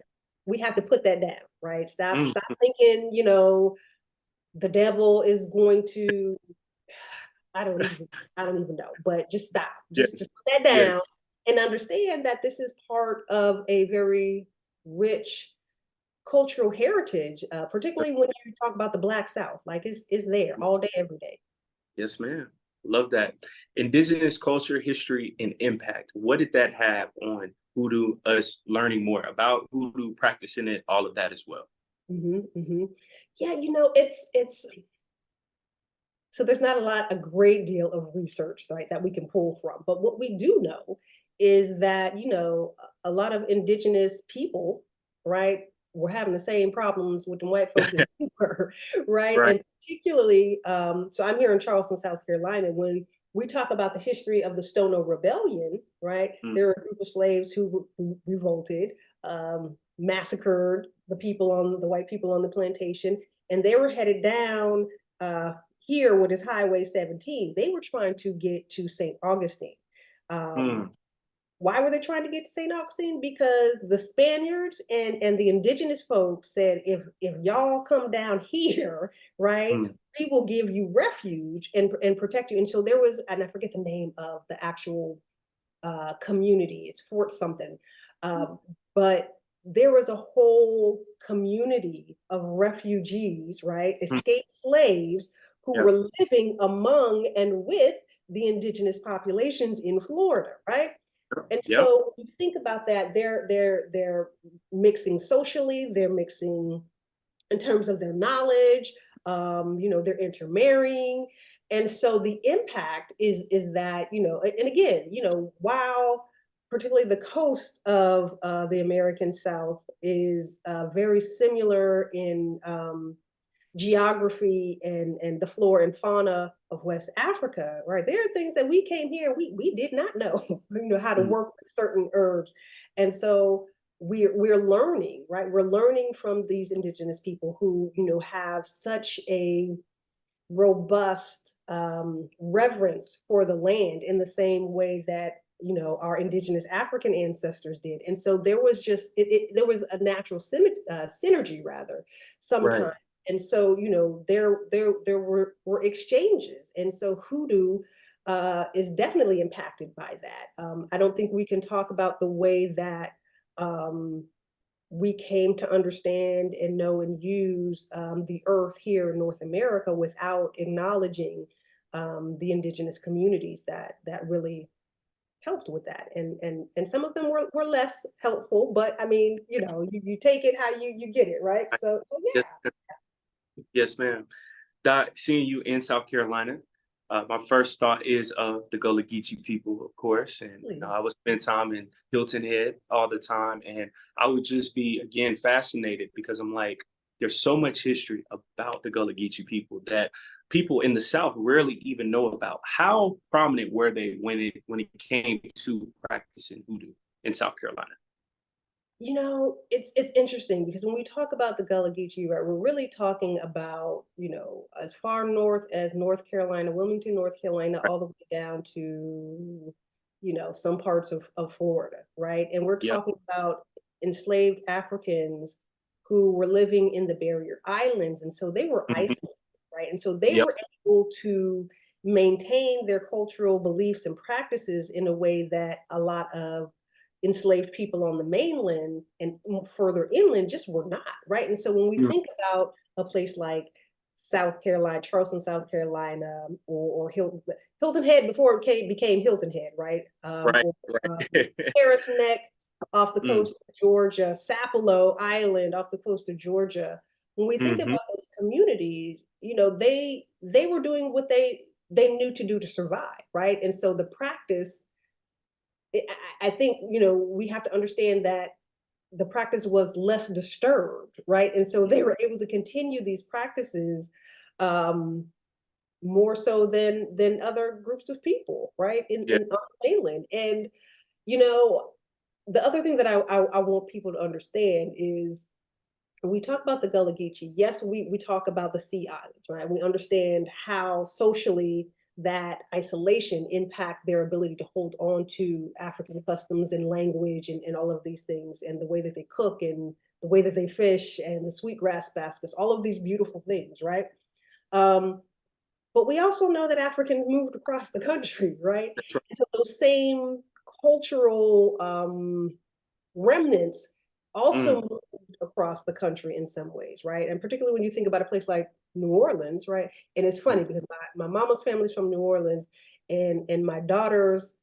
Speaker 2: we have to put that down, right? Stop
Speaker 1: Mm.
Speaker 2: stop thinking, the devil is going to, I don't even I don't even know, but just stop. Just
Speaker 1: Yes.
Speaker 2: put that down
Speaker 1: Yes.
Speaker 2: and understand that this is part of a very rich cultural heritage, particularly when you talk about the Black South, like it's there all day, every day.
Speaker 1: Yes, ma'am. Love that. Indigenous culture, history, and impact. What did that have on Voodoo, us learning more about Voodoo, practicing it, all of that as well?
Speaker 2: Hmm. Yeah, it's so there's not a great deal of research, right, that we can pull from. But what we do know is that, a lot of indigenous people, right, were having the same problems with the white folks as we were, right?
Speaker 1: Right.
Speaker 2: And particularly, so I'm here in Charleston, South Carolina. When we talk about the history of the Stono Rebellion, right,
Speaker 1: Mm,
Speaker 2: there were a group of slaves who revolted, massacred the white people on the plantation, and they were headed down. Uh, Here what is Highway 17. They were trying to get to St. Augustine. Um,
Speaker 1: mm,
Speaker 2: why were they trying to get to St. Augustine? Because the Spaniards and the indigenous folks said, if y'all come down here, right,
Speaker 1: mm,
Speaker 2: we will give you refuge and protect you. And so there was, and I forget the name of the actual community. It's Fort something, but there was a whole community of refugees, right,
Speaker 1: mm.
Speaker 2: escaped slaves who
Speaker 1: Yeah.
Speaker 2: were living among and with the indigenous populations in Florida, right? And
Speaker 1: Yeah.
Speaker 2: so when you think about that, they're mixing socially, they're mixing in terms of their knowledge, they're intermarrying. And so the impact is that, and again, while particularly the coast of the American South is very similar in geography and the flora and fauna of West Africa, right? There are things that we came here and we did not know, how to
Speaker 1: Mm,
Speaker 2: work with certain herbs. And so we're learning, right? We're learning from these indigenous people who, have such a robust reverence for the land in the same way that our indigenous African ancestors did. And so there was there was a natural synergy rather
Speaker 1: right.
Speaker 2: sometimes. And so there were exchanges, and so hoodoo is definitely impacted by that. I don't think we can talk about the way that um, we came to understand and know and use the earth here in North America without acknowledging the indigenous communities that really helped with that. And some of them were less helpful, but I mean, you take it how you get it, right? So
Speaker 1: Yes,
Speaker 2: yeah.
Speaker 1: yes, ma'am. Seeing you in South Carolina, My first thought is of the Gullah Geechee people, of course, and I would spend time in Hilton Head all the time, and I would just be again fascinated because I'm like, there's so much history about the Gullah Geechee people that people in the South rarely even know about. How prominent were they when it came to practicing voodoo in South Carolina?
Speaker 2: You know, it's interesting because when we talk about the Gullah Geechee, right, we're really talking about, as far north as North Carolina, Wilmington, North Carolina, all the way down to, some parts of Florida, right? And we're
Speaker 1: Yep.
Speaker 2: talking about enslaved Africans who were living in the barrier islands. And so they were
Speaker 1: Hmm.
Speaker 2: isolated, right? And so they
Speaker 1: Yep.
Speaker 2: were able to maintain their cultural beliefs and practices in a way that a lot of enslaved people on the mainland and further inland just were not, right? And so when we
Speaker 1: Mm.
Speaker 2: think about a place like South Carolina, Charleston, South Carolina, or Hilton Head before it became Hilton Head, right?
Speaker 1: Right.
Speaker 2: Or
Speaker 1: Right.
Speaker 2: Harris Neck off the
Speaker 1: Mm.
Speaker 2: coast of Georgia, Sapelo Island off the coast of Georgia. When we think
Speaker 1: Hmm.
Speaker 2: about those communities, they were doing what they knew to do to survive, right? And so the practice, I think, we have to understand that the practice was less disturbed, right? And so they were able to continue these practices um, more so than other groups of people, right?
Speaker 1: Yeah.
Speaker 2: On the mainland. And you know, the other thing that I want people to understand is when we talk about the Gullah Geechee, yes, we talk about the Sea Islands, right? We understand how socially that isolation impact their ability to hold on to African customs and language and all of these things, and the way that they cook and the way that they fish and the sweetgrass baskets, all of these beautiful things, right? Um, but we also know that Africans moved across the country, right?
Speaker 1: That's right.
Speaker 2: And so those same cultural remnants also
Speaker 1: Mm.
Speaker 2: moved across the country in some ways, right? And particularly when you think about a place like New Orleans, right? And it's funny because my mama's family's from New Orleans, and my daughter's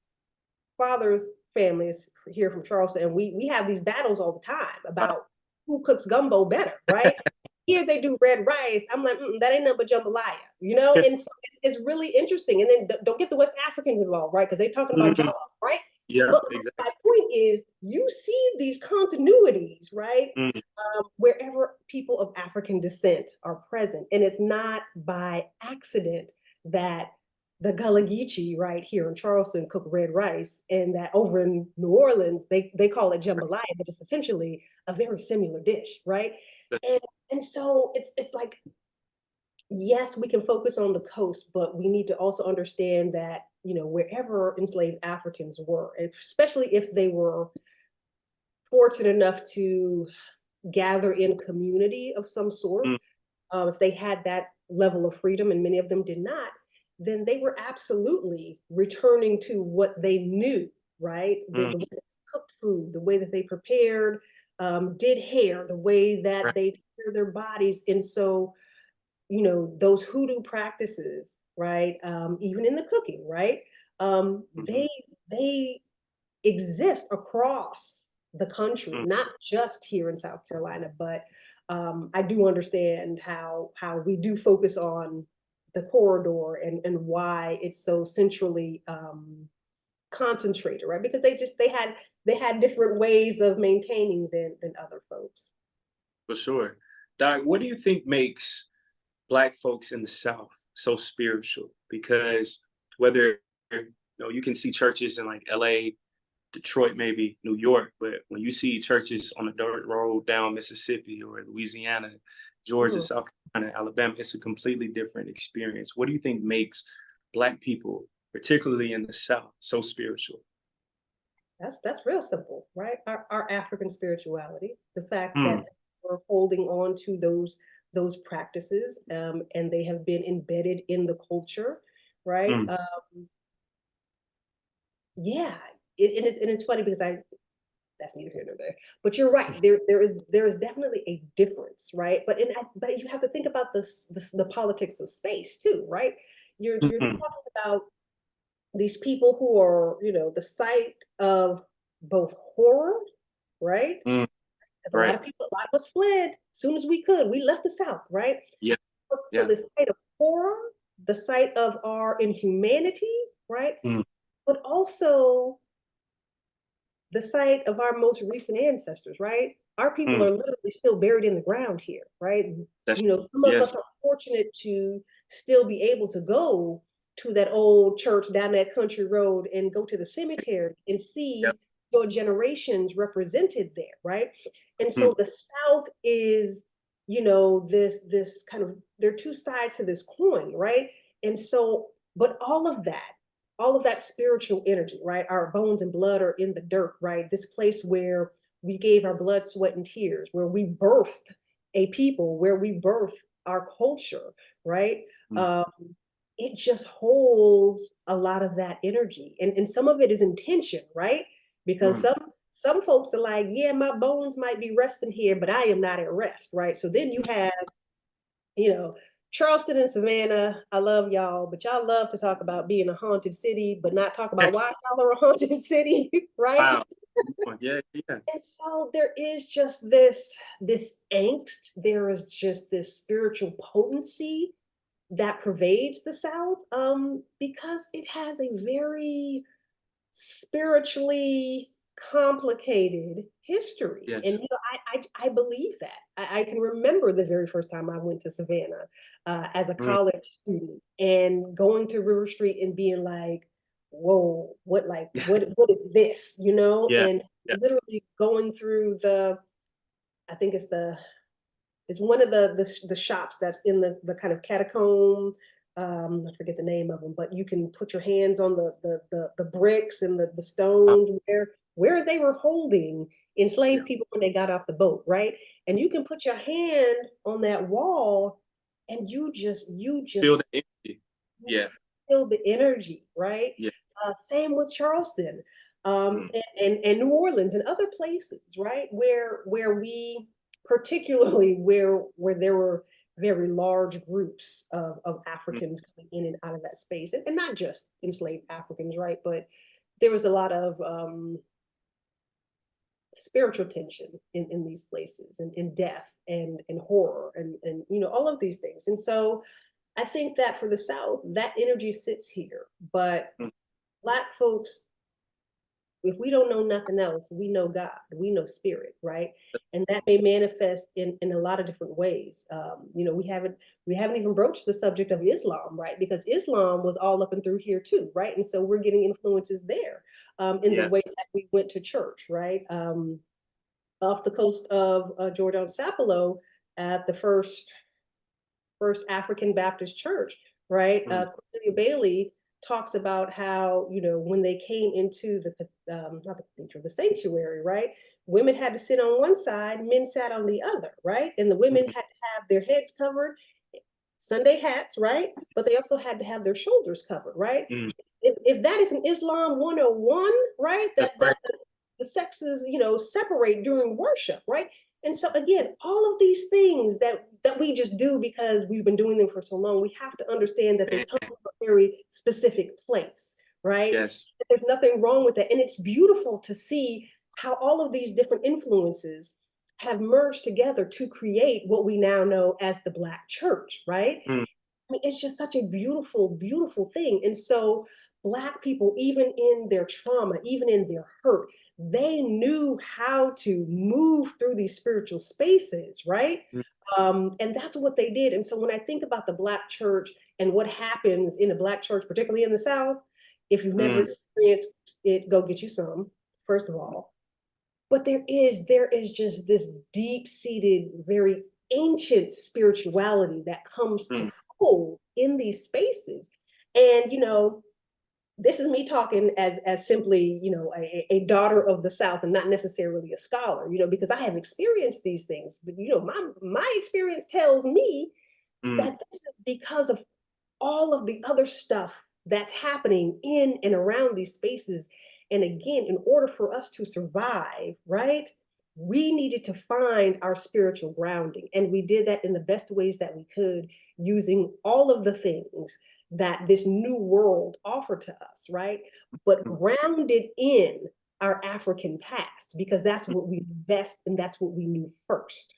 Speaker 2: father's family is here from Charleston, and we have these battles all the time
Speaker 1: Wow.
Speaker 2: about who cooks gumbo better, right? Here they do red rice. I'm like, that ain't nothing but jambalaya, And so it's really interesting. And then don't get the West Africans involved, right? Because they're talking about
Speaker 1: Mhm.
Speaker 2: jollof, right?
Speaker 1: Yeah,
Speaker 2: But
Speaker 1: exactly.
Speaker 2: my point is, you see these continuities, right?
Speaker 1: Mm.
Speaker 2: Wherever people of African descent are present, and it's not by accident that the Gullah Geechee right here in Charleston cook red rice, and that over in New Orleans they call it jambalaya, but it's essentially a very similar dish, right? And and so it's like, yes, we can focus on the coast, but we need to also understand that wherever enslaved Africans were, especially if they were fortunate enough to gather in community of some sort,
Speaker 1: Mm.
Speaker 2: if they had that level of freedom, and many of them did not, then they were absolutely returning to what they knew, right?
Speaker 1: Mm.
Speaker 2: The way they cooked food, the way that they prepared, did hair, the way that
Speaker 1: Right.
Speaker 2: they took care of their bodies. And so, those hoodoo practices, right? Even in the cooking, right? Um,
Speaker 1: Mhm.
Speaker 2: they they exist across the country,
Speaker 1: Mm.
Speaker 2: not just here in South Carolina, but I do understand how we do focus on the corridor and why it's so centrally concentrated, right? Because they had different ways of maintaining than other folks.
Speaker 1: For sure. Doc, what do you think makes Black folks in the South so spiritual? Because whether you can see churches in like LA, Detroit, maybe New York, but when you see churches on a dirt road down Mississippi or Louisiana, Georgia,
Speaker 2: Mhm.
Speaker 1: South Carolina, Alabama, it's a completely different experience. What do you think makes Black people, particularly in the South, so spiritual?
Speaker 2: That's real simple, right? Our African spirituality, the fact
Speaker 1: Mm.
Speaker 2: that we're holding on to those practices, and they have been embedded in the culture, right?
Speaker 1: Mm.
Speaker 2: Yeah, and it's funny because that's neither here nor there. But you're right. There is definitely a difference, right? But you have to think about the politics of space too, right? You're
Speaker 1: Mm.
Speaker 2: talking about these people who are, the site of both horror, right?
Speaker 1: Mm.
Speaker 2: Because
Speaker 1: Right.
Speaker 2: a lot of us fled as soon as we could. We left the South, right?
Speaker 1: Yeah.
Speaker 2: So
Speaker 1: Yeah.
Speaker 2: this site of horror, the site of our inhumanity, right?
Speaker 1: Mm.
Speaker 2: But also the site of our most recent ancestors, right? Our people
Speaker 1: Mm.
Speaker 2: are literally still buried in the ground here, right?
Speaker 1: That's
Speaker 2: You know, some of
Speaker 1: yes.
Speaker 2: us are fortunate to still be able to go to that old church down that country road and go to the cemetery and
Speaker 1: Yep.
Speaker 2: see your generations represented there, right? And
Speaker 1: Mm.
Speaker 2: so the South is, you know, this kind of, there are two sides to this coin, right? And so, but all of that spiritual energy, right? Our bones and blood are in the dirt, right? This place where we gave our blood, sweat, and tears, where we birthed a people, where we birthed our culture, right?
Speaker 1: Mm.
Speaker 2: Um, it just holds a lot of that energy. And some of it is intention, right? Because
Speaker 1: Mm.
Speaker 2: some folks are like, yeah, my bones might be resting here, but I am not at rest, right? So then you have, you know, Charleston and Savannah, I love y'all, but y'all love to talk about being a haunted city, but not talk about why y'all are a haunted city, right?
Speaker 1: Wow. Yeah, yeah.
Speaker 2: And so there is just this angst, there is just this spiritual potency that pervades the South, because it has a very spiritually complicated history. And
Speaker 1: Yes.
Speaker 2: you know, I believe that. I can remember the very first time I went to Savannah as a
Speaker 1: Mm.
Speaker 2: college student and going to River Street and being like, whoa, what is this? You know,
Speaker 1: Yeah.
Speaker 2: and
Speaker 1: Yeah.
Speaker 2: literally going through I think it's one of the shops that's in the kind of catacomb. I forget the name of them, but you can put your hands on the bricks and the stones where they were holding
Speaker 1: Yeah.
Speaker 2: enslaved people when they got off the boat, right? And you can put your hand on that wall, and you
Speaker 1: Feel
Speaker 2: just
Speaker 1: the energy. Yeah.
Speaker 2: feel the energy, right?
Speaker 1: Yeah.
Speaker 2: Same with Charleston,
Speaker 1: Mm.
Speaker 2: and New Orleans and other places, right? Where we particularly where there were very large groups of
Speaker 1: Mm.
Speaker 2: Africans coming in and out of that space, and not just enslaved Africans, right? But there was a lot of spiritual tension in these places, and death and horror and you know all of these things. And so I think that for the South, that energy sits here. But
Speaker 1: Mm.
Speaker 2: Black folks, if we don't know nothing else, we know God, we know spirit, right? And that may manifest in a lot of different ways. You know, we haven't even broached the subject of Islam, right? Because Islam was all up and through here too, right? And so we're getting influences there, in the
Speaker 1: Yeah.
Speaker 2: way that we went to church, right? Off the coast of Georgia on Sapelo, at the first African Baptist church, right?
Speaker 1: Mm.
Speaker 2: Cornelia Bailey talks about how, you know, when they came into not the cathedral, the sanctuary, right? Women had to sit on one side, men sat on the other, right? And the women
Speaker 1: Mm.
Speaker 2: had to have their heads covered, Sunday hats, right? But they also had to have their shoulders covered, right?
Speaker 1: Mm.
Speaker 2: If that is an Islam 101, right?
Speaker 1: That's
Speaker 2: That
Speaker 1: right.
Speaker 2: the sexes, you know, separate during worship, right? And so again, all of these things that we just do because we've been doing them for so long, we have to understand that they
Speaker 1: Man.
Speaker 2: come from a very specific place, right?
Speaker 1: Yes.
Speaker 2: There's nothing wrong with that. And it's beautiful to see how all of these different influences have merged together to create what we now know as the Black church, right?
Speaker 1: Mm.
Speaker 2: I mean, it's just such a beautiful, beautiful thing. And so, Black people, even in their trauma, even in their hurt, they knew how to move through these spiritual spaces, right?
Speaker 1: Mm.
Speaker 2: And that's what they did. And so, when I think about the Black church and what happens in a Black church, particularly in the South, if you've never
Speaker 1: Mm.
Speaker 2: experienced it, go get you some, first of all. But there is just this deep-seated, very ancient spirituality that comes to
Speaker 1: Mm.
Speaker 2: hold in these spaces. And you know, this is me talking as simply, you know, a daughter of the South and not necessarily a scholar, you know, because I have experienced these things. But you know, my experience tells me
Speaker 1: Mm.
Speaker 2: that this is because of all of the other stuff that's happening in and around these spaces. And again, in order for us to survive, right, we needed to find our spiritual grounding. And we did that in the best ways that we could, using all of the things that this new world offered to us, right? But
Speaker 1: Mm.
Speaker 2: grounded in our African past, because that's what we best and that's what we knew first.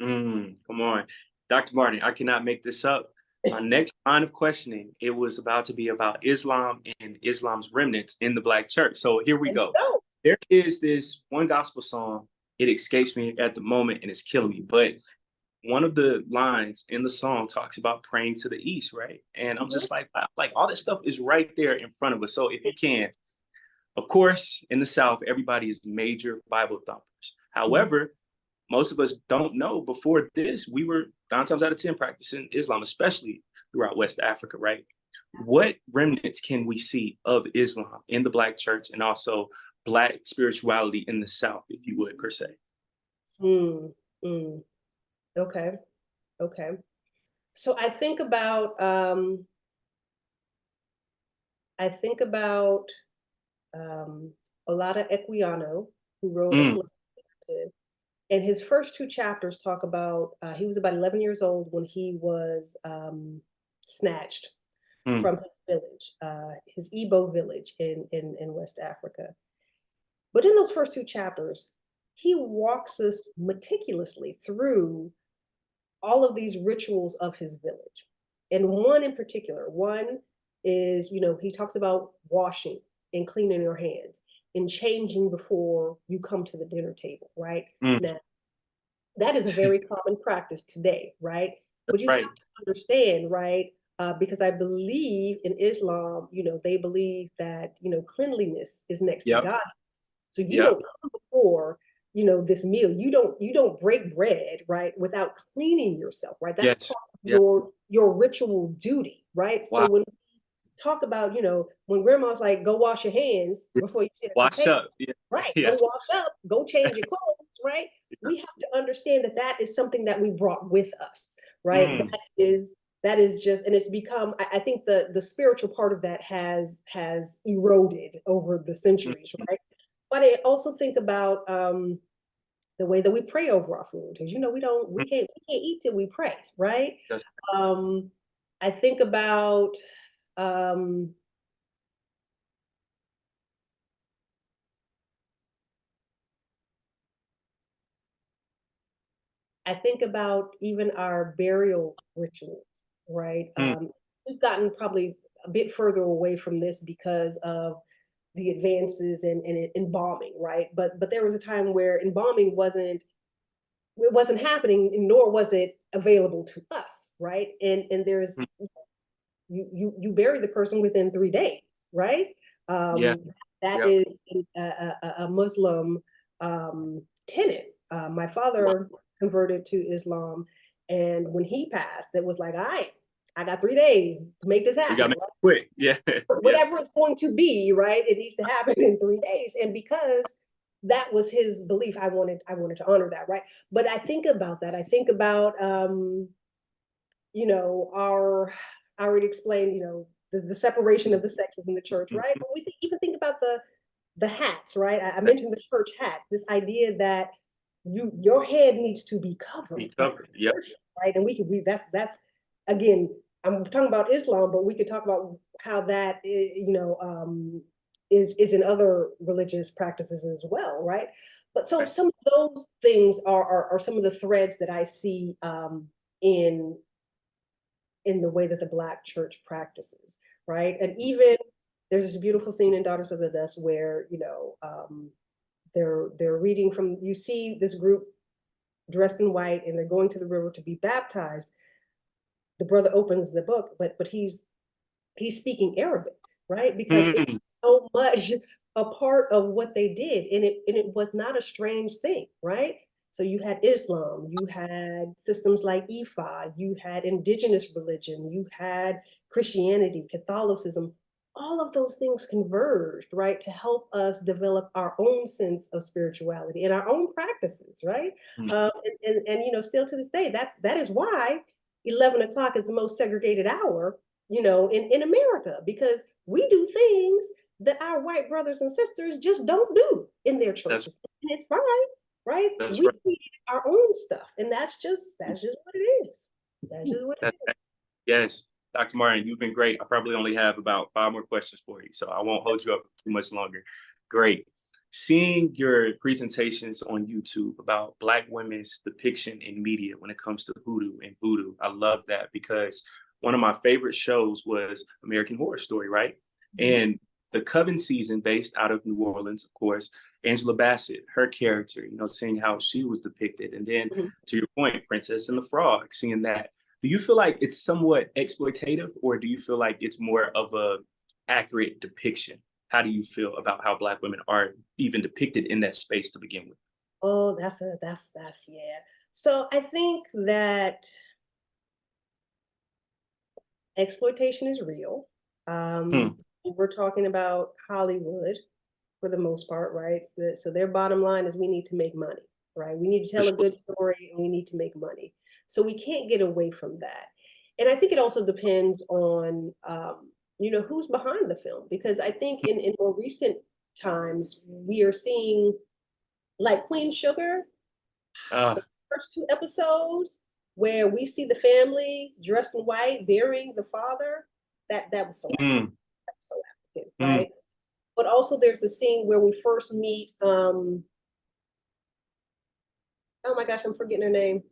Speaker 1: Mm. Come on. Dr. Martin, I cannot make this up. my next line of questioning, it was about to be about Islam and Islam's remnants in the Black church. So here we go.
Speaker 2: No.
Speaker 1: There is this one gospel song. It escapes me at the moment and it's killing me. But one of the lines in the song talks about praying to the east, right? And I'm just like, wow, like all this stuff is right there in front of us. So if you can, of course, in the South, everybody is major Bible thumpers. However, most of us don't know before this, we were 9 times out of 10 practicing Islam, especially throughout West Africa, right? What remnants can we see of Islam in the Black church and also Black spirituality in the South, if you would, per se?
Speaker 2: Mm, mm. Okay. Okay. So I think about Olada Equiano, who wrote a
Speaker 1: Mm,
Speaker 2: slave narrative. And his first 2 chapters talk about he was about 11 years old when he was snatched
Speaker 1: mm,
Speaker 2: from his village, his Igbo village in West Africa. But in those first 2 chapters, he walks us meticulously through all of these rituals of his village. And one in particular, one is, he talks about washing and cleaning your hands and changing before you come to the dinner table, right?
Speaker 1: mm.
Speaker 2: Now, that is a very common practice today, right? But you have
Speaker 1: Right.
Speaker 2: to understand, right? Because I believe in Islam, they believe that, cleanliness is next to
Speaker 1: Yep.
Speaker 2: God. So you
Speaker 1: Yep.
Speaker 2: don't come before, this meal. You don't break bread, right, without cleaning yourself, right? That's
Speaker 1: Yes.
Speaker 2: part of
Speaker 1: Yep.
Speaker 2: your ritual duty, right? So
Speaker 1: Wow.
Speaker 2: when we talk about, when grandma's like, go wash your hands before you sit at this
Speaker 1: Wash
Speaker 2: table,
Speaker 1: up. Yeah.
Speaker 2: right? Go
Speaker 1: Yes.
Speaker 2: wash up, go change your clothes, right? We have to understand that that is something that we brought with us, right?
Speaker 1: Mm,
Speaker 2: That is just, and it's become, I think the spiritual part of that has eroded over the
Speaker 1: mm,
Speaker 2: centuries,
Speaker 1: mm.
Speaker 2: right? But I also think about the way that we pray over our food, because we
Speaker 1: Mm.
Speaker 2: can't eat till we pray, right?
Speaker 1: That's
Speaker 2: Um, I think about um, I think about even our burial rituals, right?
Speaker 1: mm,
Speaker 2: We've gotten probably a bit further away from this because of the advances in embalming, right? But there was a time where embalming wasn't happening, nor was it available to us, right? And there's
Speaker 1: mm.
Speaker 2: you bury the person within 3 days, right?
Speaker 1: Yeah.
Speaker 2: That
Speaker 1: Yep.
Speaker 2: is a Muslim tenet. My
Speaker 1: Wow.
Speaker 2: father converted to Islam, and when he passed, it was like, all right, I got 3 days to make this
Speaker 1: We
Speaker 2: happen.
Speaker 1: got to make it quick. Yeah. Yeah.
Speaker 2: Whatever it's going to be, right? It needs to happen in 3 days. And because that was his belief, I wanted to honor that, right? But I think about that. I think about our I already explained, the separation of the sexes in the church, right?
Speaker 1: Mhm.
Speaker 2: But we even think about the hats, right? I mentioned the church hat, this idea that your head needs to be
Speaker 1: Be
Speaker 2: covered, right?
Speaker 1: covered. Yep.
Speaker 2: Right. And that's again, I'm talking about Islam, but we could talk about how that is in other religious practices as well, right? But so
Speaker 1: Right.
Speaker 2: some of those things are some of the threads that I see in the way that the Black church practices, right? And even there's this beautiful scene in Daughters of the Dust where they're reading from, you see this group dressed in white and they're going to the river to be baptized. The brother opens the book, but he's speaking Arabic, right? Because
Speaker 1: Mm,
Speaker 2: it's so much a part of what they did, and it was not a strange thing, right? So you had Islam, you had systems like Ifa, you had indigenous religion, you had Christianity, Catholicism. All of those things converged, right, to help us develop our own sense of spirituality and our own practices, right?
Speaker 1: mm.
Speaker 2: And still to this day, that is why 11 o'clock is the most segregated hour, in America, because we do things that our white brothers and sisters just don't do in their
Speaker 1: That's
Speaker 2: churches. And it's fine, right?
Speaker 1: that's
Speaker 2: We
Speaker 1: right.
Speaker 2: create our own stuff, and that's just what it is. That's just what it
Speaker 1: That's
Speaker 2: is.
Speaker 1: right. Yes. Dr. Martin, you've been great. I probably only have about 5 more questions for you, so I won't hold you up too much longer. Great. Seeing your presentations on YouTube about Black women's depiction in media when it comes to hoodoo and voodoo, I love that because one of my favorite shows was American Horror Story, right?
Speaker 2: Mhm.
Speaker 1: And the Coven season, based out of New Orleans, of course, Angela Bassett, her character, seeing how she was depicted. And then
Speaker 2: Mhm.
Speaker 1: to your point, Princess and the Frog, seeing that. Do you feel like it's somewhat exploitative, or do you feel like it's more of a accurate depiction? How do you feel about how Black women are even depicted in that space to begin with?
Speaker 2: Oh, yeah. So I think that exploitation is real.
Speaker 1: Hmm.
Speaker 2: We're talking about Hollywood for the most part, right? So their bottom line is we need to make money, right? We need to
Speaker 1: For
Speaker 2: tell a
Speaker 1: sure.
Speaker 2: good story and we need to make money. So we can't get away from that. And I think it also depends on, who's behind the film, because I think in more recent times, we are seeing like Queen Sugar, the
Speaker 1: Uh,
Speaker 2: first two episodes where we see the family dressed in white burying the father, that was so African,
Speaker 1: mm,
Speaker 2: that was so African,
Speaker 1: mm.
Speaker 2: right? But also there's a scene where we first meet oh my gosh, I'm forgetting her name.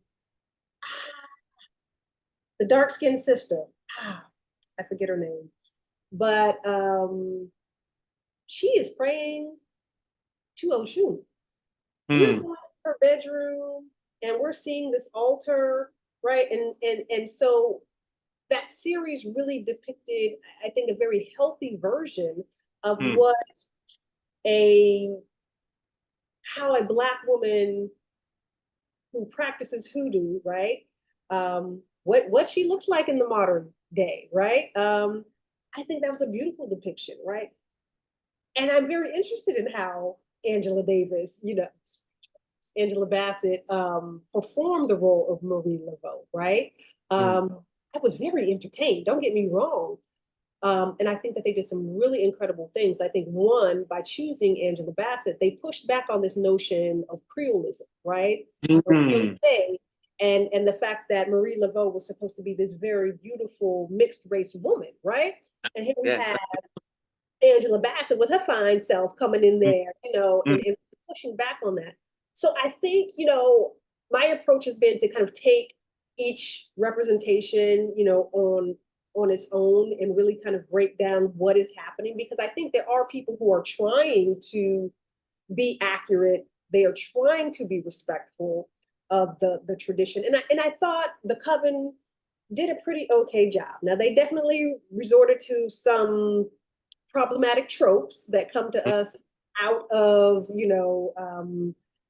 Speaker 2: The dark-skinned sister. I forget her name. But she is praying to Oshun. We're
Speaker 1: Mm,
Speaker 2: going to her bedroom and we're seeing this altar, right? And so that series really depicted, I think, a very healthy version of
Speaker 1: mm,
Speaker 2: what a how a Black woman who practices hoodoo, right? What she looks like in the modern day, right? I think that was a beautiful depiction, right? And I'm very interested in how Angela Davis, Angela Bassett, performed the role of Marie Laveau, right?
Speaker 1: mm,
Speaker 2: I was very entertained. Don't get me wrong. And I think that they did some really incredible things. I think one, by choosing Angela Bassett, they pushed back on this notion of Creolism, right? Or
Speaker 1: mm.
Speaker 2: Creole, and the fact that Marie Laveau was supposed to be this very beautiful mixed race woman, right? And here we
Speaker 1: Yeah.
Speaker 2: have Angela Bassett with her fine self coming in
Speaker 1: Mm,
Speaker 2: there,
Speaker 1: mm,
Speaker 2: and pushing back on that. So I think, my approach has been to kind of take each representation, on its own and really kind of break down what is happening, because I think there are people who are trying to be accurate. They are trying to be respectful of the tradition. And I thought the Coven did a pretty okay job. Now they definitely resorted to some problematic tropes that come to
Speaker 1: mm,
Speaker 2: us out of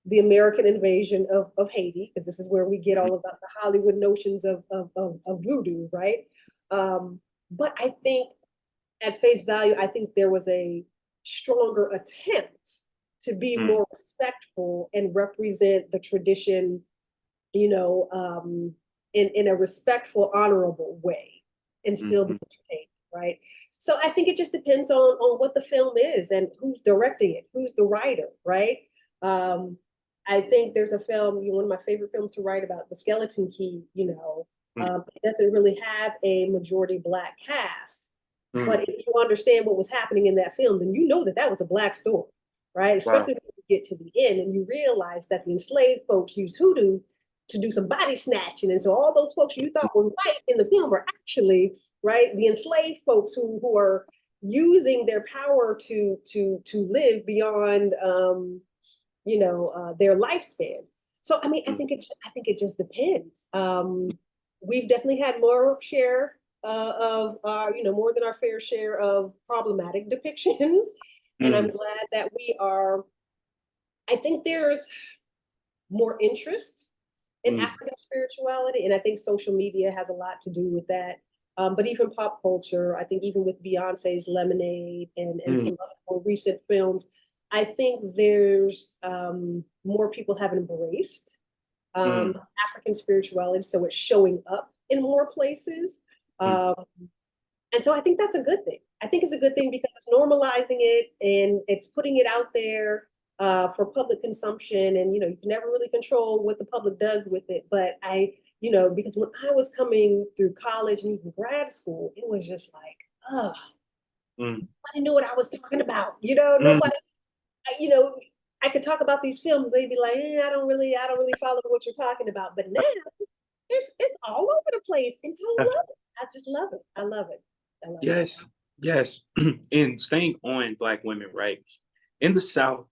Speaker 2: the American invasion of Haiti, because this is where we get
Speaker 1: mm,
Speaker 2: all of the Hollywood notions of voodoo, right? But I think at face value, I think there was a stronger attempt to be
Speaker 1: mm,
Speaker 2: more respectful and represent the tradition, you know, um, in a respectful, honorable way, and still be
Speaker 1: mhm,
Speaker 2: entertaining, right? So I think it just depends on what the film is and who's directing it, who's the writer, right? Um, I think there's a film, one of my favorite films to write about, The Skeleton Key.
Speaker 1: mm,
Speaker 2: It doesn't really have a majority Black cast, but
Speaker 1: mm.
Speaker 2: if you understand what was happening in that film, then you know that that was a Black story, right?
Speaker 1: Wow.
Speaker 2: Especially when you get to the end and you realize that the enslaved folks used hoodoo to do some body snatching. And so all those folks you thought were white in the film are actually, right, the enslaved folks who are using their power to live beyond their lifespan. So I mean,
Speaker 1: Mm,
Speaker 2: I think it just depends. We've definitely had more share of more than our fair share of problematic depictions, and I'm
Speaker 1: mm,
Speaker 2: glad that we are. I think there's more interest in
Speaker 1: mm,
Speaker 2: African spirituality, and I think social media has a lot to do with that. But even pop culture, I think even with Beyonce's Lemonade and
Speaker 1: mm,
Speaker 2: some other more recent films, I think there's more people have embraced um,
Speaker 1: mm,
Speaker 2: African spirituality, so it's showing up in more places.
Speaker 1: mm,
Speaker 2: Um, and so I think that's a good thing. I think it's a good thing because it's normalizing it and it's putting it out there for public consumption. And you can never really control what the public does with it. But because when I was coming through college and even grad school, it was just like, oh,
Speaker 1: mm,
Speaker 2: nobody knew what I was talking about.
Speaker 1: mm,
Speaker 2: Nobody, you know, I could talk about these films. They'd be like, I don't really follow what you're talking about. But now it's all over the place, and I love it. I just love it. I love it. I love it.
Speaker 1: Yes, yes. And staying on Black women, right? In the South,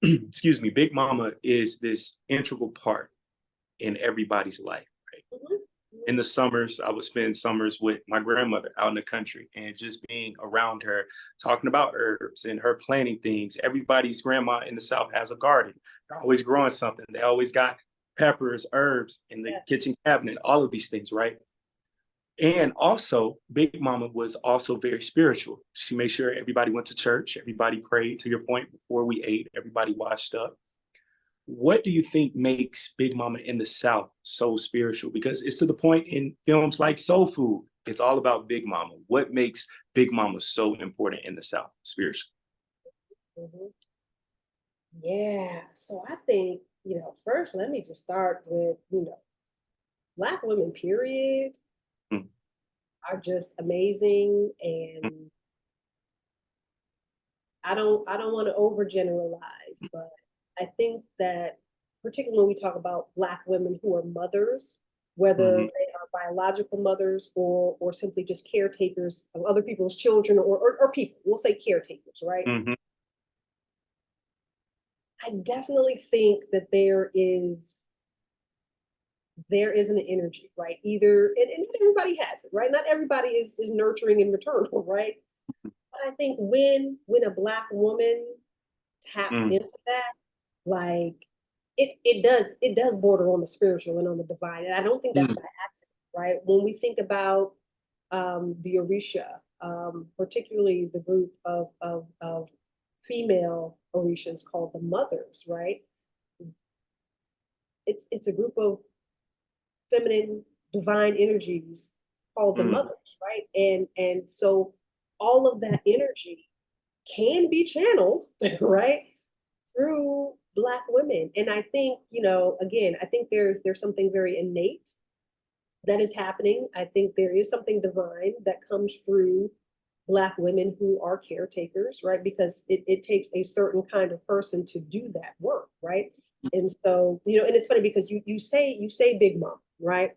Speaker 1: excuse me, Big Mama is this integral part in everybody's life, right?
Speaker 2: Mhm,
Speaker 1: In
Speaker 2: mhm.
Speaker 1: the summers, I would spend summers with my grandmother out in the country and just being around her, talking about herbs and her planting things. Everybody's grandma in the South has a garden. They're always growing something. They always got peppers, herbs in the
Speaker 2: Yes.
Speaker 1: kitchen cabinet, all of these things, right? And also, Big Mama was also very spiritual. She made sure everybody went to church, everybody prayed, to your point, before we ate, everybody washed up. What do you think makes Big Mama in the South so spiritual? Because it's to the point in films like Soul Food, it's all about Big Mama. What makes Big Mama so important in the South spiritually?
Speaker 2: Mhm. Yeah. So I think, first let me just start with, Black women, period,
Speaker 1: Mm,
Speaker 2: are just amazing.
Speaker 1: mm,
Speaker 2: And I don't want to overgeneralize, but I think that particularly when we talk about Black women who are mothers, whether
Speaker 1: mhm,
Speaker 2: they are biological mothers or simply just caretakers of other people's children or people, we'll say caretakers, right?
Speaker 1: mhm,
Speaker 2: I definitely think that there is an energy, right? Either and not everybody has it, right? Not everybody is nurturing and maternal, right? But I think when a Black woman taps
Speaker 1: mm,
Speaker 2: into that, like it does border on the spiritual and on the divine. And I don't think that's
Speaker 1: mm,
Speaker 2: by accident, right? When we think about the Orisha, particularly the group of female Orishas called the mothers, right? It's a group of feminine divine energies called the
Speaker 1: mm,
Speaker 2: mothers, right? And so all of that energy can be channeled, right, through Black women. And I think, again, I think there's something very innate that is happening. I think there is something divine that comes through Black women who are caretakers, right? Because it takes a certain kind of person to do that work, right? And so, and it's funny because you say Big Mom, right?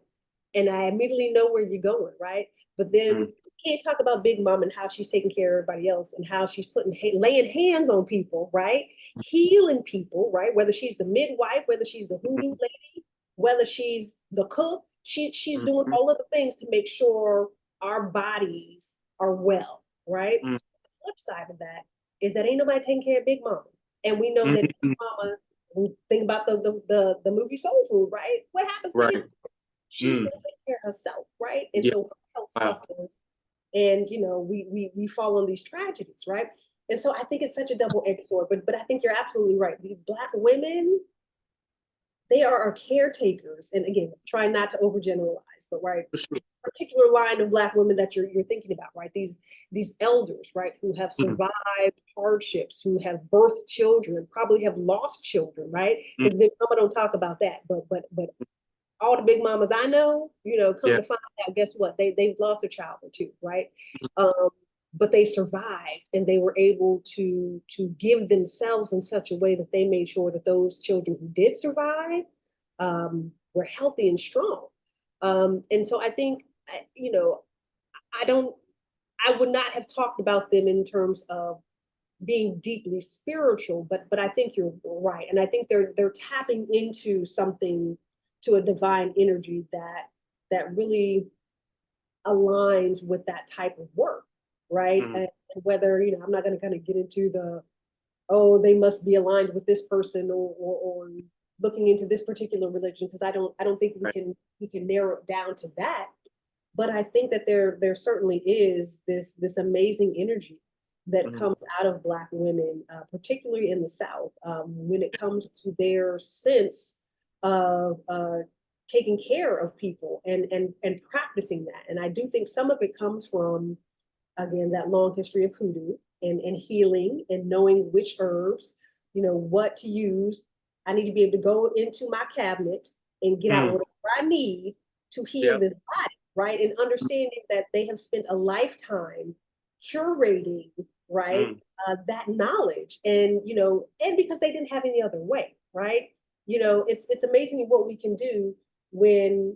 Speaker 2: And I immediately know where you're going, right? But then
Speaker 1: mm,
Speaker 2: you can't talk about Big Mom and how she's taking care of everybody else and how she's laying hands on people, right? Healing people, right? Whether she's the midwife, whether she's the hoodoo
Speaker 1: mm,
Speaker 2: lady, whether she's the cook, she's doing
Speaker 1: mhm,
Speaker 2: all of the things to make sure our bodies are well, right?
Speaker 1: mm,
Speaker 2: The flip side of that is that ain't nobody taking care of Big Mama. And we know that Big
Speaker 1: mhm,
Speaker 2: Mama, we think about the movie Soul Food, right? What happens to Big
Speaker 1: right.
Speaker 2: Mama? She
Speaker 1: Mm,
Speaker 2: still takes care of herself, right? And
Speaker 1: yeah.
Speaker 2: so her health
Speaker 1: Wow.
Speaker 2: suffers, and we fall on these tragedies, right? And so I think it's such a double-edged sword. But I think you're absolutely right. The Black women, they are our caretakers, and again, try not to overgeneralize, but right,
Speaker 1: For sure.
Speaker 2: particular line of Black women that you're thinking about, right? These elders, right, who have
Speaker 1: Mm,
Speaker 2: survived hardships, who have birthed children, probably have lost children, right?
Speaker 1: mm,
Speaker 2: Because Big Mama don't talk about that, but all the Big Mamas I know, come
Speaker 1: yeah.
Speaker 2: to find out, guess what? They've lost their child or two, right? Um, but they survived and they were able to give themselves in such a way that they made sure that those children who did survive were healthy and strong. And so I think, I don't, I would not have talked about them in terms of being deeply spiritual, but I think you're right, and I think they're tapping into something, to a divine energy that really aligns with that type of work, right?
Speaker 1: Mm,
Speaker 2: And whether I'm not going to kind of get into the, oh, they must be aligned with this person, or looking into this particular religion, because I don't think we
Speaker 1: right.
Speaker 2: can narrow it down to that. But I think that there certainly is this amazing energy that
Speaker 1: Mm,
Speaker 2: comes out of Black women, particularly in the South, when it comes to their sense of taking care of people and practicing that. And I do think some of it comes from, again, that long history of hoodoo and healing and knowing which herbs, what to use. I need to be able to go into my cabinet and get out
Speaker 1: mm,
Speaker 2: whatever I need to heal
Speaker 1: yep.
Speaker 2: this body, right? And understanding that they have spent a lifetime curating, right,
Speaker 1: Mm,
Speaker 2: that knowledge, and because they didn't have any other way, right? It's amazing what we can do when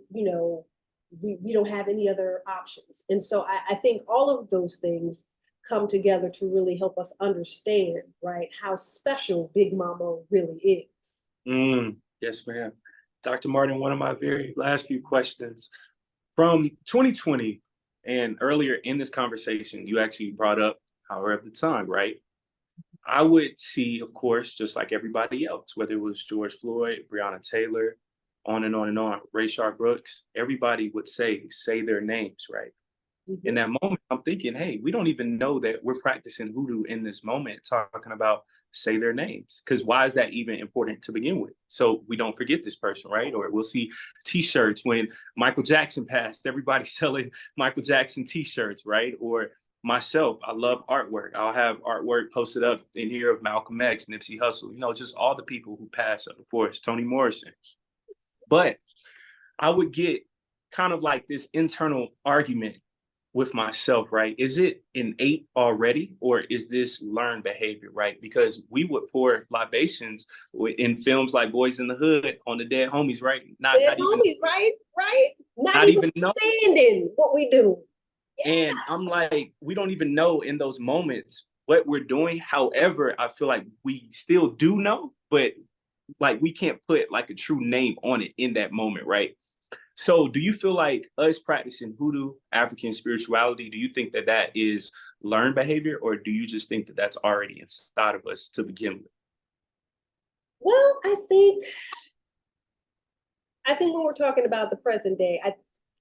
Speaker 2: we don't have any other options. And so I think all of those things come together to really help us understand, right, how special Big Mama really is.
Speaker 1: Yes, ma'am. Dr. Martin, one of my very last few questions from 2020 and earlier in this conversation, you actually brought up Power of the Tongue, right? I would see, of course, just like everybody else, whether it was George Floyd, Breonna Taylor, on and on and on, Rayshard Brooks, everybody would say their names, right? In that moment, I'm thinking, hey, we don't even know that we're practicing hoodoo in this moment, talking about say their names. Because why is that even important to begin with? So we don't forget this person, right? Or we'll see T-shirts when Michael Jackson passed, everybody's selling Michael Jackson T-shirts, right? Or myself, I love artwork. I'll have artwork posted up in here of Malcolm X, Nipsey Hussle, just all the people who passed up before us, Toni Morrison. But I would get kind of like this internal argument with myself, right? Is it innate already, or is this learned behavior, right? Because we would pour libations in films like Boys in the Hood on the dead homies, right? Not
Speaker 2: homies,
Speaker 1: even,
Speaker 2: right? Not even understanding what we do.
Speaker 1: Yeah. And I'm like, we don't even know in those moments what we're doing. However, I feel like we still do know, but like we can't put like a true name on it in that moment, right? So do you feel like us practicing hoodoo, African spirituality, do you think that that is learned behavior, or do you just think that that's already inside of us to begin with?
Speaker 2: Well, I think when we're talking about the present day, I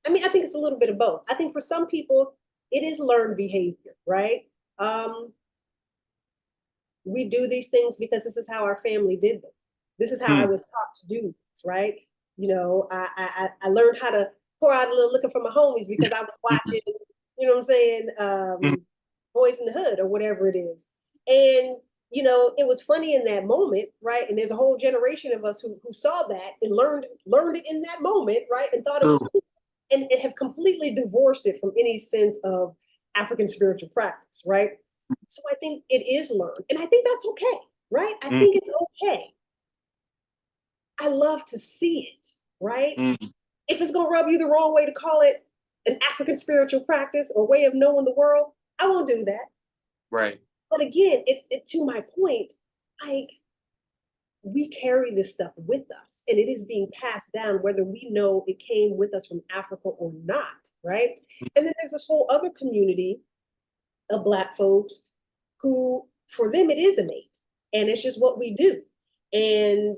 Speaker 2: think it's a little bit of both. I think for some people, it is learned behavior, right? We do these things because this is how our family did them. This is how I was taught to do this, right? I learned how to pour out a little liquor for my homies because I was watching, what I'm saying, Boys in the Hood or whatever it is. And, it was funny in that moment, right? And there's a whole generation of us who saw that and learned it in that moment, right? And thought it was cool, and have completely divorced it from any sense of African spiritual practice, right? So I think it is learned. And I think that's okay, right? I think it's okay. I love to see it, right? If it's going to rub you the wrong way to call it an African spiritual practice or way of knowing the world, I won't do that.
Speaker 1: Right.
Speaker 2: But again, it's to my point, like, we carry this stuff with us and it is being passed down, whether we know it came with us from Africa or not, right? And then there's this whole other community of Black folks who, for them, it is innate and it's just what we do. And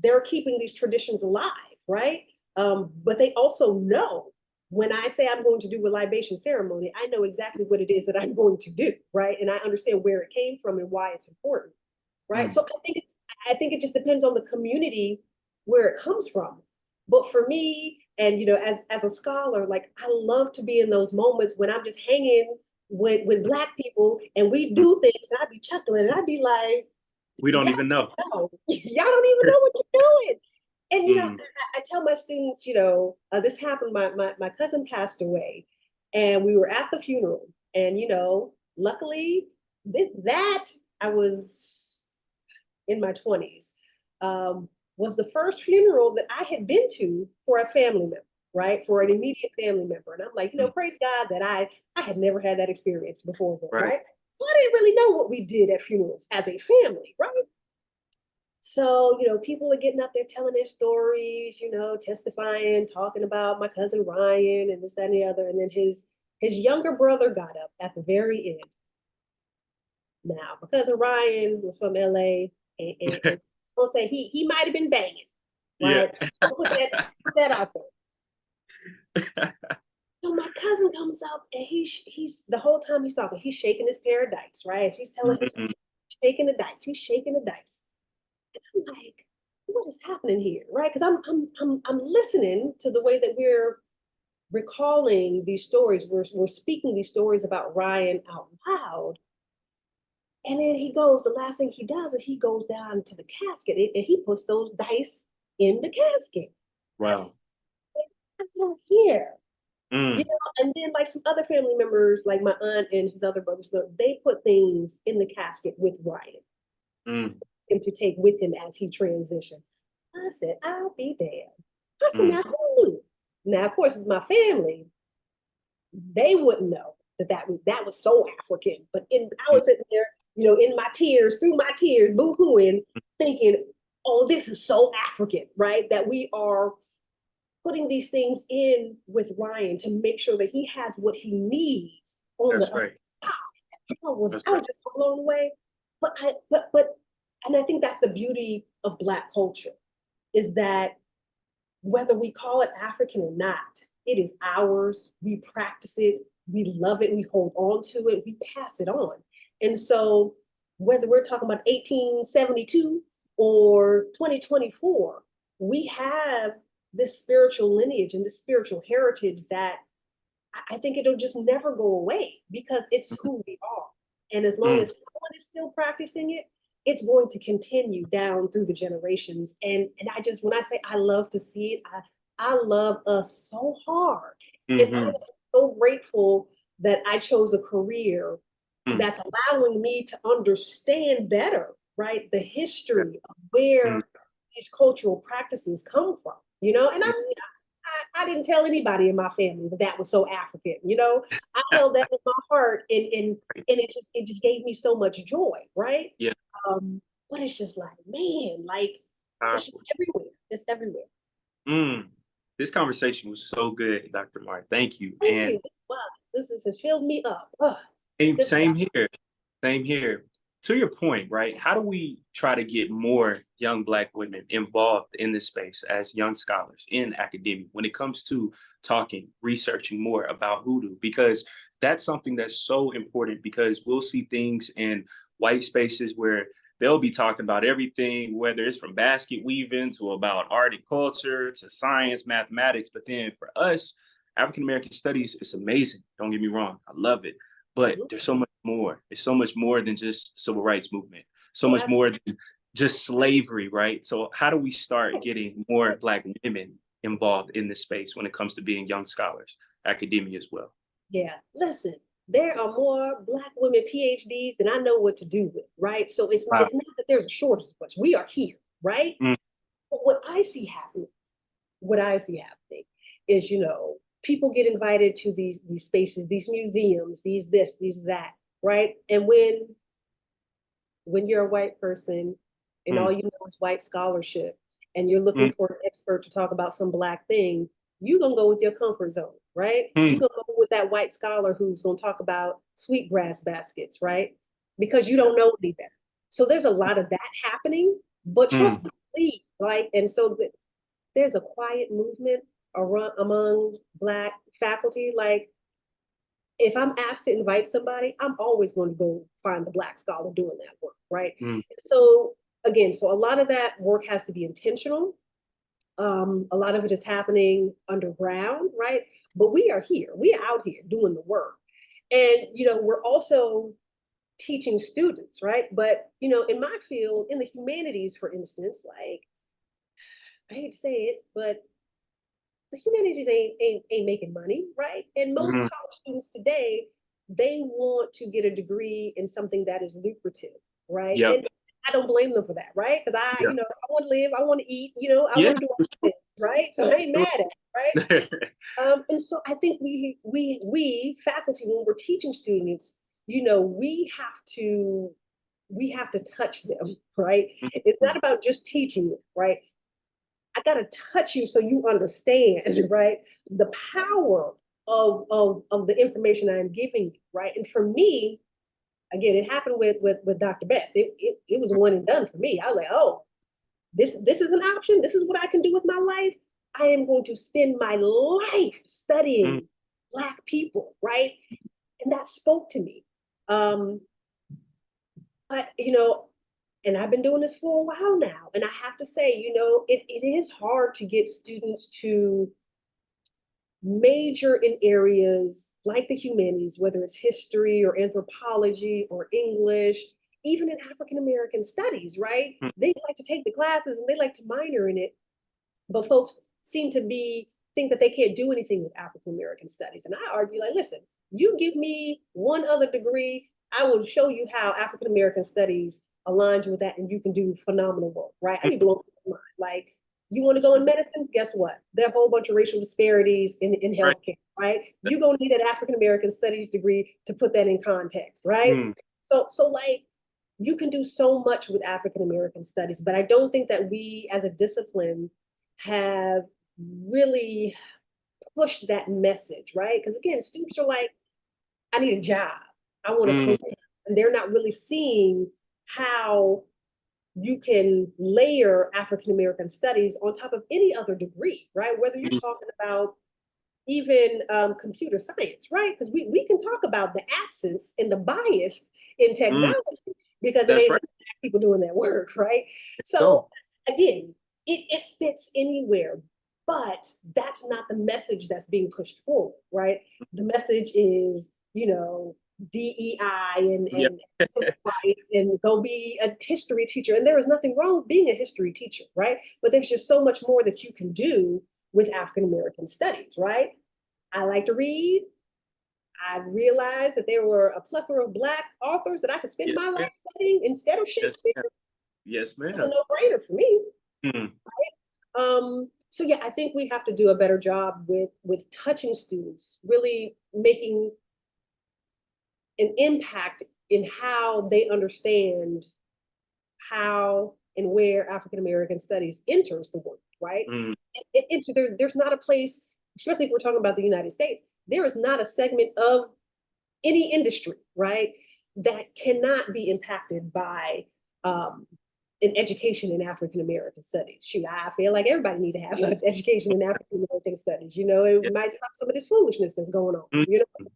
Speaker 2: they're keeping these traditions alive, right? But they also know when I say I'm going to do a libation ceremony, I know exactly what it is that I'm going to do, right? And I understand where it came from and why it's important, right? So I think it just depends on the community where it comes from. But for me, and as a scholar, like, I love to be in those moments when I'm just hanging with Black people and we do things, and I'd be chuckling and I'd be like,
Speaker 1: we don't even know.
Speaker 2: Y'all don't even know what you're doing. And I tell my students, this happened. My cousin passed away, and we were at the funeral. And luckily, that I was in my 20s, was the first funeral that I had been to for a family member, right? For an immediate family member. And I'm like, praise God that I had never had that experience before then, right? So I didn't really know what we did at funerals as a family, right? So, people are getting up there telling their stories, testifying, talking about my cousin Ryan and this, that, and the other. And then his younger brother got up at the very end. Now, my cousin Ryan was from LA, and I'll say he might have been banging, right? Yeah. I'll put that out there. So my cousin comes up and he's the whole time he's talking, he's shaking his pair of dice, right? She's telling him, shaking the dice. He's shaking the dice. And I'm like, what is happening here, right? Because I'm listening to the way that we're recalling these stories. We're speaking these stories about Ryan out loud. And then the last thing he does is he goes down to the casket and he puts those dice in the casket.
Speaker 1: Wow.
Speaker 2: I don't hear. And then like some other family members, like my aunt and his other brothers, they put things in the casket with Ryan. Him to take with him as he transitioned. I said, I'll be damned. I said, now who knew? Now, of course, my family, they wouldn't know that was so African. But I was sitting there, in my tears, through my tears, boo-hooing, thinking, oh, this is so African, right? That we are putting these things in with Ryan to make sure that he has what he needs on
Speaker 1: That's
Speaker 2: the
Speaker 1: right.
Speaker 2: other side. I was
Speaker 1: Right.
Speaker 2: just so blown away. And I think that's the beauty of Black culture, is that whether we call it African or not, it is ours. We practice it, we love it, we hold on to it, we pass it on. And so whether we're talking about 1872 or 2024, we have this spiritual lineage and this spiritual heritage that I think it'll just never go away because it's who we are. And as long as someone is still practicing it, it's going to continue down through the generations. And when I say I love to see it, I love us so hard. And I'm so grateful that I chose a career that's allowing me to understand better, right, the history of where these cultural practices come from, and I didn't tell anybody in my family that was so African, I held that in my heart, and it just gave me so much joy, right?
Speaker 1: Yeah.
Speaker 2: But it's just like, man, like it's just everywhere. It's everywhere.
Speaker 1: This conversation was so good, Dr. Martin. Thank you.
Speaker 2: Thank
Speaker 1: And
Speaker 2: you. Wow, this has filled me up. Oh,
Speaker 1: same here. Same here. To your point, right? How do we try to get more young Black women involved in this space as young scholars in academia when it comes to talking, researching more about Hoodoo? Because that's something that's so important, because we'll see things in white spaces where they'll be talking about everything, whether it's from basket weaving to about art and culture to science, mathematics. But then for us, African American studies, it's amazing. Don't get me wrong. I love it. But there's so much more. It's so much more than just civil rights movement, so much more than just slavery, right? So how do we start getting more Black women involved in this space when it comes to being young scholars, academia as well?
Speaker 2: Yeah, listen, there are more Black women PhDs than I know what to do with, right? So it's not that there's a shortage, but we are here, right? But what I see happening is, people get invited to these spaces, these museums, these this, these that, right? And when you're a white person and all you know is white scholarship, and you're looking for an expert to talk about some Black thing, you're gonna go with your comfort zone, right? You're gonna go with that white scholar who's gonna talk about sweetgrass baskets, right? Because you don't know any better. So there's a lot of that happening, but trust me, like, and so there's a quiet movement among Black faculty. Like, if I'm asked to invite somebody, I'm always going to go find the Black scholar doing that work, right? So again, a lot of that work has to be intentional. A lot of it is happening underground, right? But we are here, we are out here doing the work. And, we're also teaching students, right? But, in my field, in the humanities, for instance, like, I hate to say it, but the humanities ain't making money, right? And most college students today, they want to get a degree in something that is lucrative, right?
Speaker 1: Yep.
Speaker 2: And I don't blame them for that, right? Because I want to live, I want to eat, I want to do all things, right? So I ain't mad at it, right? And so I think we faculty, when we're teaching students, we have to touch them, right? It's not about just teaching them, right? I got to touch you so you understand, right? The power of the information I'm giving you, right? And for me, again, it happened with Dr. Bess. It was one and done for me. I was like, oh, this is an option. This is what I can do with my life. I am going to spend my life studying Black people, right? And that spoke to me. But and I've been doing this for a while now. And I have to say, it is hard to get students to major in areas like the humanities, whether it's history or anthropology or English, even in African American studies, right? They like to take the classes and they like to minor in it, but folks seem to think that they can't do anything with African American studies. And I argue, like, listen, you give me one other degree, I will show you how African American studies aligns with that, and you can do phenomenal work, right? I be blown away. Like, You want to go in medicine? Guess what? There are a whole bunch of racial disparities in
Speaker 1: Right.
Speaker 2: healthcare, right? You're going to need an African American studies degree to put that in context, right? So like, you can do so much with African American studies, but I don't think that we as a discipline have really pushed that message, right? Because again, students are like, I need a job. I want a career. And they're not really seeing how you can layer African American studies on top of any other degree, right? Whether you're talking about even computer science, right? Because we can talk about the absence and the bias in technology because it
Speaker 1: That's
Speaker 2: ain't
Speaker 1: right.
Speaker 2: people doing that work, right? So again, it fits anywhere, but that's not the message that's being pushed forward, right? The message is, you know, DEI and civil rights and go be a history teacher. And there is nothing wrong with being a history teacher, right? But there's just so much more that you can do with African American studies, right? I like to read. I realized that there were a plethora of Black authors that I could spend my life studying instead of Shakespeare.
Speaker 1: Yes, ma'am.
Speaker 2: It's a no-brainer for me.
Speaker 1: Mm.
Speaker 2: Right? So yeah, I think we have to do a better job with touching students, really making an impact in how they understand how and where African American studies enters the world, right? There's not a place, especially if we're talking about the United States, there is not a segment of any industry, right, that cannot be impacted by an education in African American studies. Shoot, I feel like everybody need to have an education in African American studies. You know, it might stop some of this foolishness that's going on. You know,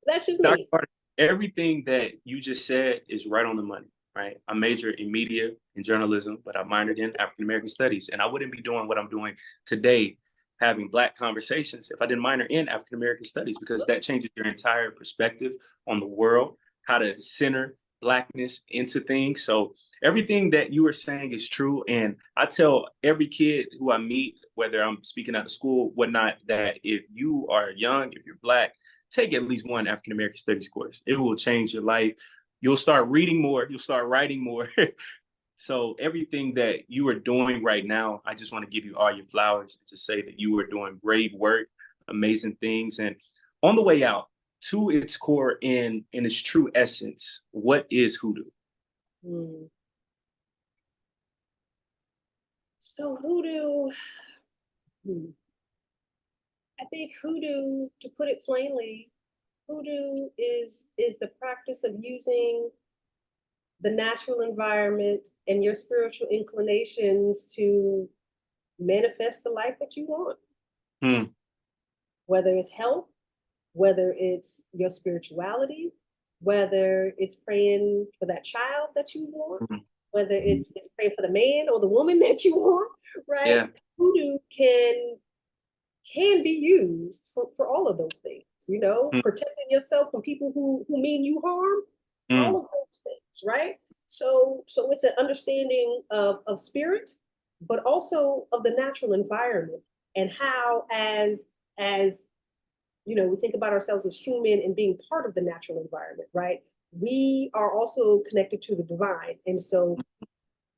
Speaker 2: that's just me.
Speaker 1: Dr. Everything that you just said is right on the money, right? I majored in media and journalism, but I minored in African American studies. And I wouldn't be doing what I'm doing today, having Black conversations, if I didn't minor in African American studies, because that changes your entire perspective on the world, how to center Blackness into things. So everything that you are saying is true. And I tell every kid who I meet, whether I'm speaking out of school, whatnot, that if you are young, if you're Black, take at least one African American studies course. It will change your life. You'll start reading more. You'll start writing more. So everything that you are doing right now, I just want to give you all your flowers to say that you are doing great work, amazing things. And on the way out, to its core, in its true essence, what is Hoodoo?
Speaker 2: So Hoodoo, I think Hoodoo, to put it plainly, Hoodoo is the practice of using the natural environment and your spiritual inclinations to manifest the life that you want. Whether it's health, whether it's your spirituality, whether it's praying for that child that you want, whether it's praying for the man or the woman that you want, right?
Speaker 1: Yeah.
Speaker 2: Hoodoo can be used for all of those things, you know, protecting yourself from people who mean you harm, all of those things, right? So it's an understanding of spirit, but also of the natural environment and how as you know, we think about ourselves as human and being part of the natural environment, right? We are also connected to the divine. And so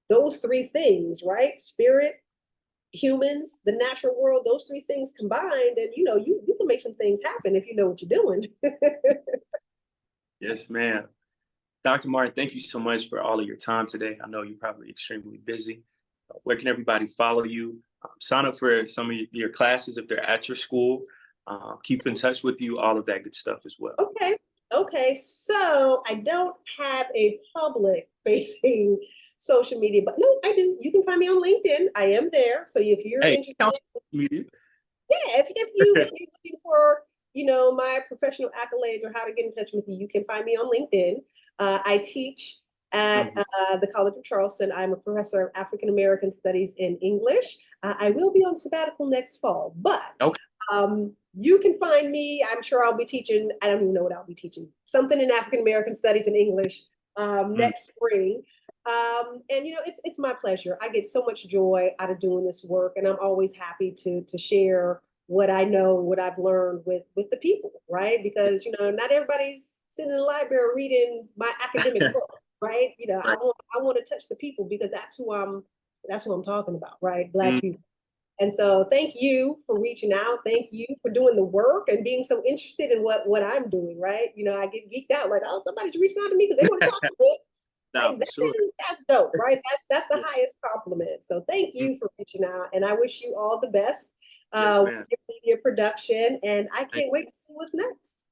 Speaker 2: those three things, right? Spirit, humans, the natural world, those three things combined, and you know, you can make some things happen if you know what you're doing.
Speaker 1: Yes, ma'am. Dr. Martin, thank you so much for all of your time today. I know you're probably extremely busy. Where can everybody follow you? Sign up for some of your classes if they're at your school. Keep in touch with you, all of that good stuff as well.
Speaker 2: Okay. So I don't have a public facing social media, but no, I do. You can find me on LinkedIn. I am there. So if you're interested,
Speaker 1: media.
Speaker 2: Yeah, if you're looking for, you know, my professional accolades or how to get in touch with me, you can find me on LinkedIn. I teach at the College of Charleston. I'm a professor of African American Studies in English. I will be on sabbatical next fall, but you can find me. I'm sure I'll be teaching. I don't even know what I'll be teaching. Something in African American Studies in English next spring. And you know, it's my pleasure. I get so much joy out of doing this work, and I'm always happy to share what I know, what I've learned with the people, right? Because you know, not everybody's sitting in the library reading my academic book, right? You know, I want to touch the people because that's who I'm That's what I'm talking about, right? Black
Speaker 1: Mm.
Speaker 2: people. And so thank you for reaching out. Thank you for doing the work and being so interested in what I'm doing, right? You know, I get geeked out like, oh, somebody's reaching out to me because they want to talk to me.
Speaker 1: Nah,
Speaker 2: Like,
Speaker 1: for sure.
Speaker 2: that's dope, right? That's the
Speaker 1: Yes.
Speaker 2: highest compliment. So thank
Speaker 1: Mm.
Speaker 2: you for reaching out, and I wish you all the best
Speaker 1: Yes,
Speaker 2: with
Speaker 1: ma'am.
Speaker 2: your media production. And I
Speaker 1: Thank
Speaker 2: can't wait to see what's next.